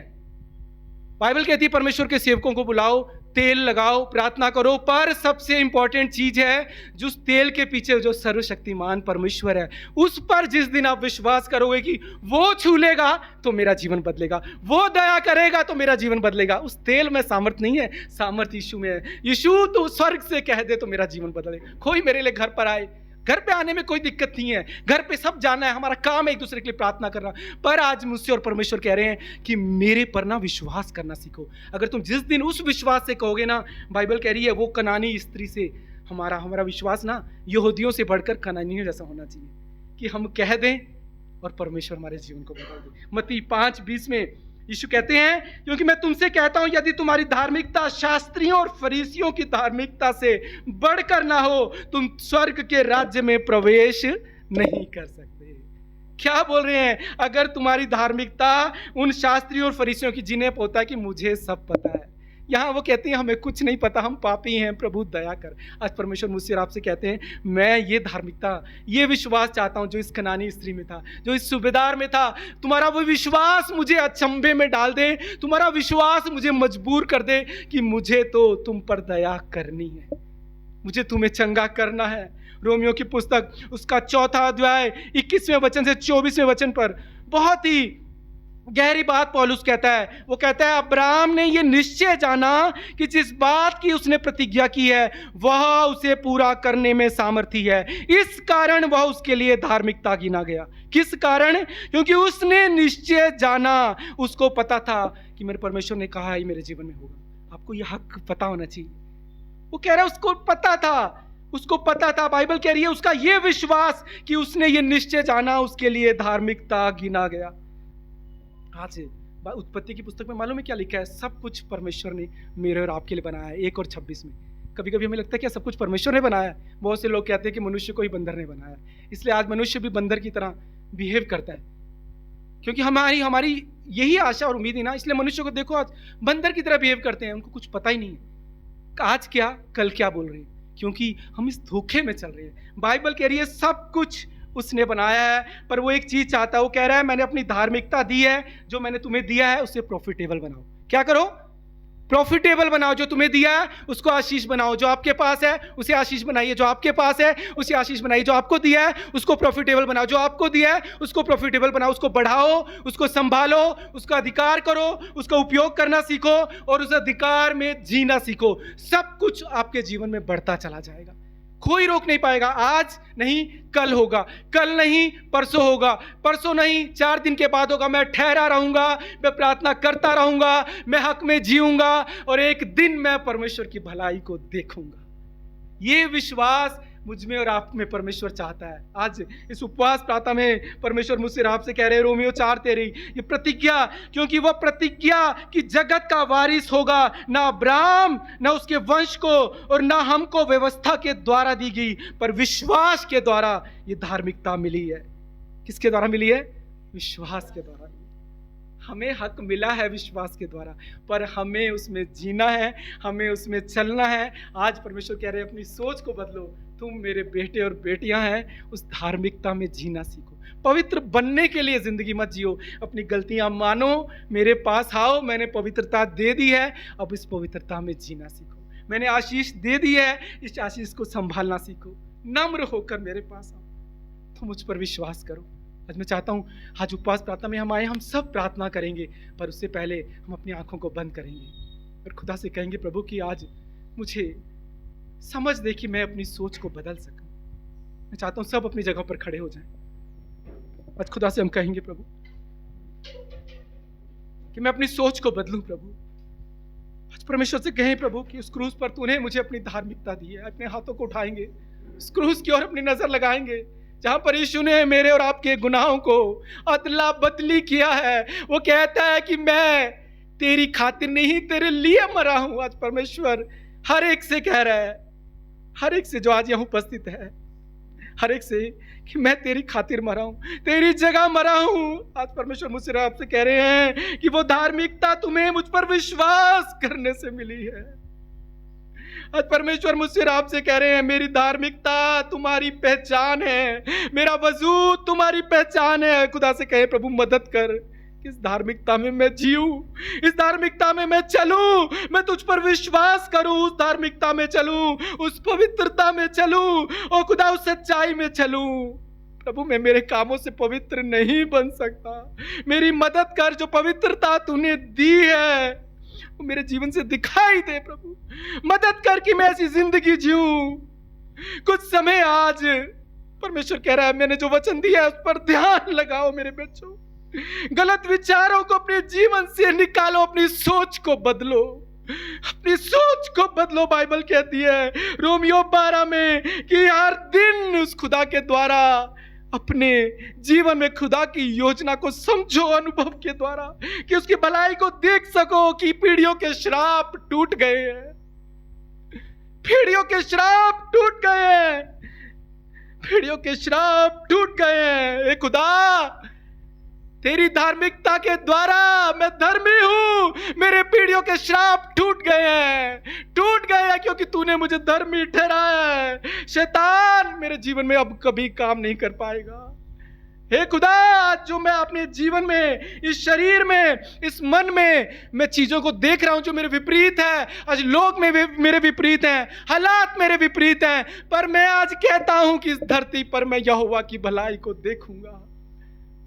बाइबल कहती है परमेश्वर के सेवकों को बुलाओ, तेल लगाओ, प्रार्थना करो, पर सबसे इंपॉर्टेंट चीज है जो उस तेल के पीछे जो सर्वशक्तिमान परमेश्वर है, उस पर जिस दिन आप विश्वास करोगे कि वो छू लेगा तो मेरा जीवन बदलेगा, वो दया करेगा तो मेरा जीवन बदलेगा। उस तेल में सामर्थ नहीं है, सामर्थ यीशु में है। यीशु तो स्वर्ग से कह दे तो मेरा जीवन बदलेगा। कोई मेरे लिए घर पर आए, घर पे आने में कोई दिक्कत नहीं है, घर पे सब जाना है, हमारा काम है एक दूसरे के लिए प्रार्थना करना। पर आज मुझसे और परमेश्वर कह रहे हैं कि मेरे पर ना विश्वास करना सीखो। अगर तुम जिस दिन उस विश्वास से कहोगे ना, बाइबल कह रही है वो कनानी स्त्री से हमारा विश्वास ना यहूदियों से बढ़कर कनानियों जैसा होना चाहिए, कि हम कह दें और परमेश्वर हमारे जीवन को बदल दे। मत्ती 5:20 में यीशु कहते हैं, क्योंकि मैं तुमसे कहता हूं यदि तुम्हारी धार्मिकता शास्त्रियों और फरीसियों की धार्मिकता से बढ़कर ना हो, तुम स्वर्ग के राज्य में प्रवेश नहीं कर सकते। क्या बोल रहे हैं? अगर तुम्हारी धार्मिकता उन शास्त्रियों और फरीसियों की, जिन्हें पता है कि मुझे सब पता है, यहाँ वो कहते हैं हमें कुछ नहीं पता, हम पापी हैं, प्रभु दया कर। आज परमेश्वर मुझसे और आपसे कहते हैं, मैं ये धार्मिकता, ये विश्वास चाहता हूँ जो इस कनानी स्त्री में था, जो इस सूबेदार में था। तुम्हारा वो विश्वास मुझे अचंभे में डाल दे, तुम्हारा विश्वास मुझे मजबूर कर दे कि मुझे तो तुम पर दया करनी है, मुझे तुम्हें चंगा करना है। रोमियो की पुस्तक उसका 4 अध्याय 21वें वचन से 24वें वचन पर बहुत ही गहरी बात पौलुस कहता है। वो कहता है, अब्राहम ने ये निश्चय जाना कि जिस बात की उसने प्रतिज्ञा की है वह उसे पूरा करने में सामर्थी है, इस कारण वह उसके लिए धार्मिकता गिना गया। किस कारण? क्योंकि उसने निश्चय जाना, उसको पता था कि मेरे परमेश्वर ने कहा है मेरे जीवन में होगा। आपको यह हक पता होना चाहिए। वो कह रहा है उसको पता था, उसको पता था। बाइबल कह रही है उसका ये विश्वास कि उसने ये निश्चय जाना, उसके लिए धार्मिकता गिना गया। आज उत्पत्ति की पुस्तक में मालूम है क्या लिखा है? सब कुछ परमेश्वर ने मेरे और आपके लिए बनाया है। 1 और 26 में कभी कभी हमें लगता है कि सब कुछ परमेश्वर ने बनाया है। बहुत से लोग कहते हैं कि मनुष्य को ही बंदर ने बनाया है, इसलिए आज मनुष्य भी बंदर की तरह बिहेव करता है, क्योंकि हमारी यही आशा और उम्मीद है ना। इसलिए मनुष्य को देखो आज बंदर की तरह बिहेव करते हैं, उनको कुछ पता ही नहीं है आज क्या कल क्या बोल रहे हैं, क्योंकि हम इस धोखे में चल रहे हैं। बाइबल कह रही है सब कुछ उसने बनाया है, पर वो एक चीज चाहता है। वो कह रहा है मैंने अपनी धार्मिकता दी है, जो मैंने तुम्हें दिया है उसे प्रॉफिटेबल बनाओ। क्या करो? प्रॉफिटेबल बनाओ। जो तुम्हें दिया है उसको आशीष बनाओ। जो आपके पास है उसे आशीष बनाइए। जो आपके पास है उसे आशीष बनाइए। जो आपको दिया है उसको प्रॉफिटेबल बनाओ। जो आपको दिया है उसको प्रॉफिटेबल बनाओ। उसको बढ़ाओ, उसको संभालो, उसका अधिकार करो, उसका उपयोग करना सीखो और उस अधिकार में जीना सीखो। सब कुछ आपके जीवन में बढ़ता चला जाएगा, कोई रोक नहीं पाएगा। आज नहीं कल होगा, कल नहीं परसों होगा, परसों नहीं 4 दिन के बाद होगा। मैं ठहरा रहूंगा, मैं प्रार्थना करता रहूंगा, मैं हक में जीऊंगा और एक दिन मैं परमेश्वर की भलाई को देखूंगा। ये विश्वास मुझ में और आप में परमेश्वर चाहता है। आज इस उपवास प्रार्थना में परमेश्वर मुझसे आपसे कह रहे हैं, रोमियो 4:13, ये प्रतिज्ञा, क्योंकि वह प्रतिज्ञा कि जगत का वारिस होगा, ना अब्राहम ना उसके वंश को और ना हमको व्यवस्था के द्वारा दी गई, पर विश्वास के द्वारा ये धार्मिकता मिली है। किसके द्वारा मिली है? विश्वास के द्वारा। हमें हक मिला है विश्वास के द्वारा, पर हमें उसमें जीना है, हमें उसमें चलना है। आज परमेश्वर कह रहे हैं अपनी सोच को बदलो। तुम मेरे बेटे और बेटियां हैं, उस धार्मिकता में जीना सीखो। पवित्र बनने के लिए जिंदगी मत जियो, अपनी गलतियां मानो, मेरे पास आओ, मैंने पवित्रता दे दी है, अब इस पवित्रता में जीना सीखो। मैंने आशीष दे दी है, इस आशीष को संभालना सीखो। नम्र होकर मेरे पास आओ, तो मुझ पर विश्वास करो। आज मैं चाहता हूँ आज उपवास प्रार्थना में हम आए, हम सब प्रार्थना करेंगे, पर उससे पहले हम अपनी आंखों को बंद करेंगे और खुदा से कहेंगे, प्रभु कि आज मुझे समझ दे कि मैं अपनी सोच को बदल सकूं। मैं चाहता हूं सब अपनी जगह पर खड़े हो जाएं। आज खुदा से हम कहेंगे, प्रभु कि मैं अपनी सोच को बदलूं। प्रभु आज परमेश्वर से कहें, प्रभु कि उस क्रूस पर तूने मुझे अपनी धार्मिकता दी है। अपने हाथों को उठाएंगे, उस क्रूस की ओर अपनी नजर लगाएंगे जहां पर यीशु ने मेरे और आपके गुनाहों को अदला बदली किया है। वो कहता है कि मैं तेरी खातिर नहीं, तेरे लिए मरा हूं। आज परमेश्वर हर एक से कह रहा है, हर एक से जो आज यहाँ उपस्थित है, हर एक से कि मैं तेरी खातिर मरा हूं, तेरी जगह मरा हूं। आज परमेश्वर मुझसे आपसे कह रहे हैं कि वो धार्मिकता तुम्हें मुझ पर विश्वास करने से मिली है। आज परमेश्वर मुझसे आपसे कह रहे हैं, मेरी धार्मिकता तुम्हारी पहचान है, मेरा वजूद तुम्हारी पहचान है। खुदा से कहे, प्रभु मदद कर, इस धार्मिकता में मैं जीऊं, इस धार्मिकता में मैं चलूं, मैं तुझ पर विश्वास करूं, उस धार्मिकता में चलूं, उस पवित्रता में चलूं, और खुदा उस सच्चाई में चलूं। प्रभु मैं मेरे कामों से पवित्र नहीं बन सकता, मेरी मदद कर। जो पवित्रता तूने दी है वो मेरे जीवन से दिखाई दे। प्रभु मदद कर कि मैं ऐसी जिंदगी जीऊं। कुछ समय आज परमेश्वर कह रहा है मैंने जो वचन दिया है उस पर ध्यान लगाओ मेरे बच्चों। गलत विचारों को अपने जीवन से निकालो, अपनी सोच को बदलो, अपनी सोच को बदलो। बाइबल कहती है रोमियो 12 में कि हर दिन उस खुदा के द्वारा अपने जीवन में खुदा की योजना को समझो अनुभव के द्वारा, कि उसकी भलाई को देख सको कि पीढ़ियों के श्राप टूट गए हैं, पीढ़ियों के श्राप टूट गए हैं, पीढ़ियों के श्राप टूट गए हैं। हे खुदा, तेरी धार्मिकता के द्वारा मैं धर्मी हूं, मेरे पीढ़ियों के श्राप टूट गए हैं क्योंकि तूने मुझे धर्मी ठहराया है। शैतान मेरे जीवन में अब कभी काम नहीं कर पाएगा। हे खुदा, जो मैं अपने जीवन में, इस शरीर में, इस मन में मैं चीजों को देख रहा हूं जो मेरे विपरीत है, आज लोग में मेरे विपरीत हैं, हालात मेरे विपरीत हैं, पर मैं आज कहता हूं कि इस धरती पर मैं यहोवा की भलाई को देखूंगा।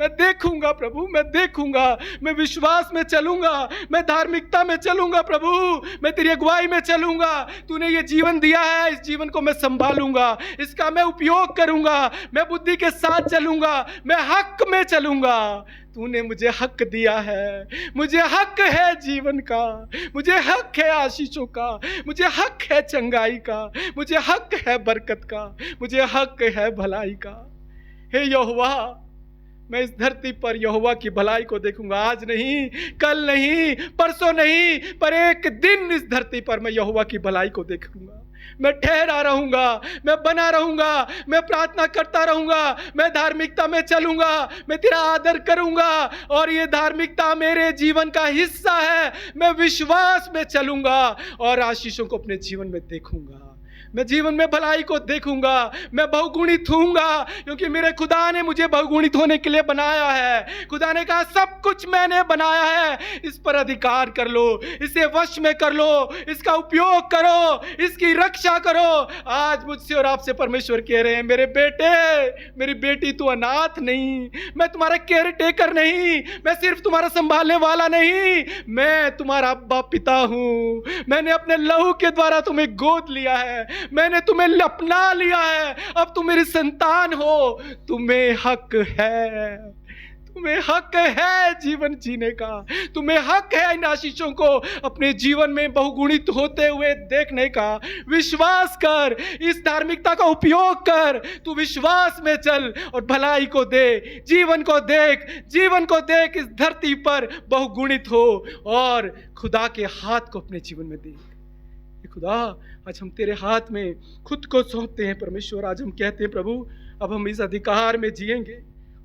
मैं देखूंगा प्रभु, मैं देखूंगा, मैं विश्वास में चलूंगा, मैं धार्मिकता में चलूंगा प्रभु, मैं तेरी अगुवाई में चलूंगा। तूने ये जीवन दिया है, इस जीवन को मैं संभालूंगा, इसका मैं उपयोग करूंगा, मैं बुद्धि के साथ चलूंगा, मैं हक में चलूंगा। तूने मुझे हक दिया है, मुझे हक है जीवन का, मुझे हक है आशीषों का, मुझे हक है चंगाई का, मुझे हक है बरकत का, मुझे हक है भलाई का। हे यहोवा, मैं इस धरती पर यहोवा की भलाई को देखूंगा। आज नहीं, कल नहीं, परसों नहीं, पर एक दिन इस धरती पर मैं यहोवा की भलाई को देखूंगा। मैं ठहरा रहूंगा, मैं बना रहूंगा, मैं प्रार्थना करता रहूंगा, मैं धार्मिकता में चलूंगा, मैं तेरा आदर करूंगा और ये धार्मिकता मेरे जीवन का हिस्सा है। मैं विश्वास में चलूंगा और आशीषों को अपने जीवन में देखूंगा, मैं जीवन में भलाई को देखूंगा, मैं बहुगुणित होऊंगा, क्योंकि मेरे खुदा ने मुझे बहुगुणित होने के लिए बनाया है। खुदा ने कहा सब कुछ मैंने बनाया है, इस पर अधिकार कर लो, इसे वश में कर लो, इसका उपयोग करो, इसकी रक्षा करो। आज मुझसे और आपसे परमेश्वर कह रहे हैं, मेरे बेटे, मेरी बेटी, तू अनाथ नहीं, मैं तुम्हारा केयर टेकर नहीं, मैं सिर्फ तुम्हारा संभालने वाला नहीं, मैं तुम्हारा अब्बा पिता हूं। मैंने अपने लहू के द्वारा तुम्हें गोद लिया है, मैंने तुम्हें अपना लिया है, अब तुम मेरी संतान हो। तुम्हें हक है, तुम्हें हक है जीवन जीने का, तुम्हें हक है इन आशीषों को अपने जीवन में बहुगुणित होते हुए देखने का। विश्वास कर, इस धार्मिकता का उपयोग कर, तू विश्वास में चल और भलाई को दे, जीवन को देख, जीवन को देख, इस धरती पर बहुगुणित हो और खुदा के हाथ को अपने जीवन में दे। खुदा, आज हम तेरे हाथ में खुद को सौंपते हैं परमेश्वर। आज हम कहते हैं प्रभु, अब हम इस अधिकार में जिएंगे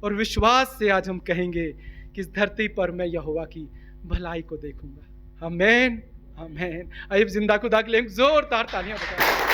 और विश्वास से आज हम कहेंगे कि इस धरती पर मैं यहोवा की भलाई को देखूंगा। आमीन, आमीन। आइए जिंदा खुदा के लिए जोरदार तालियां बजाएं।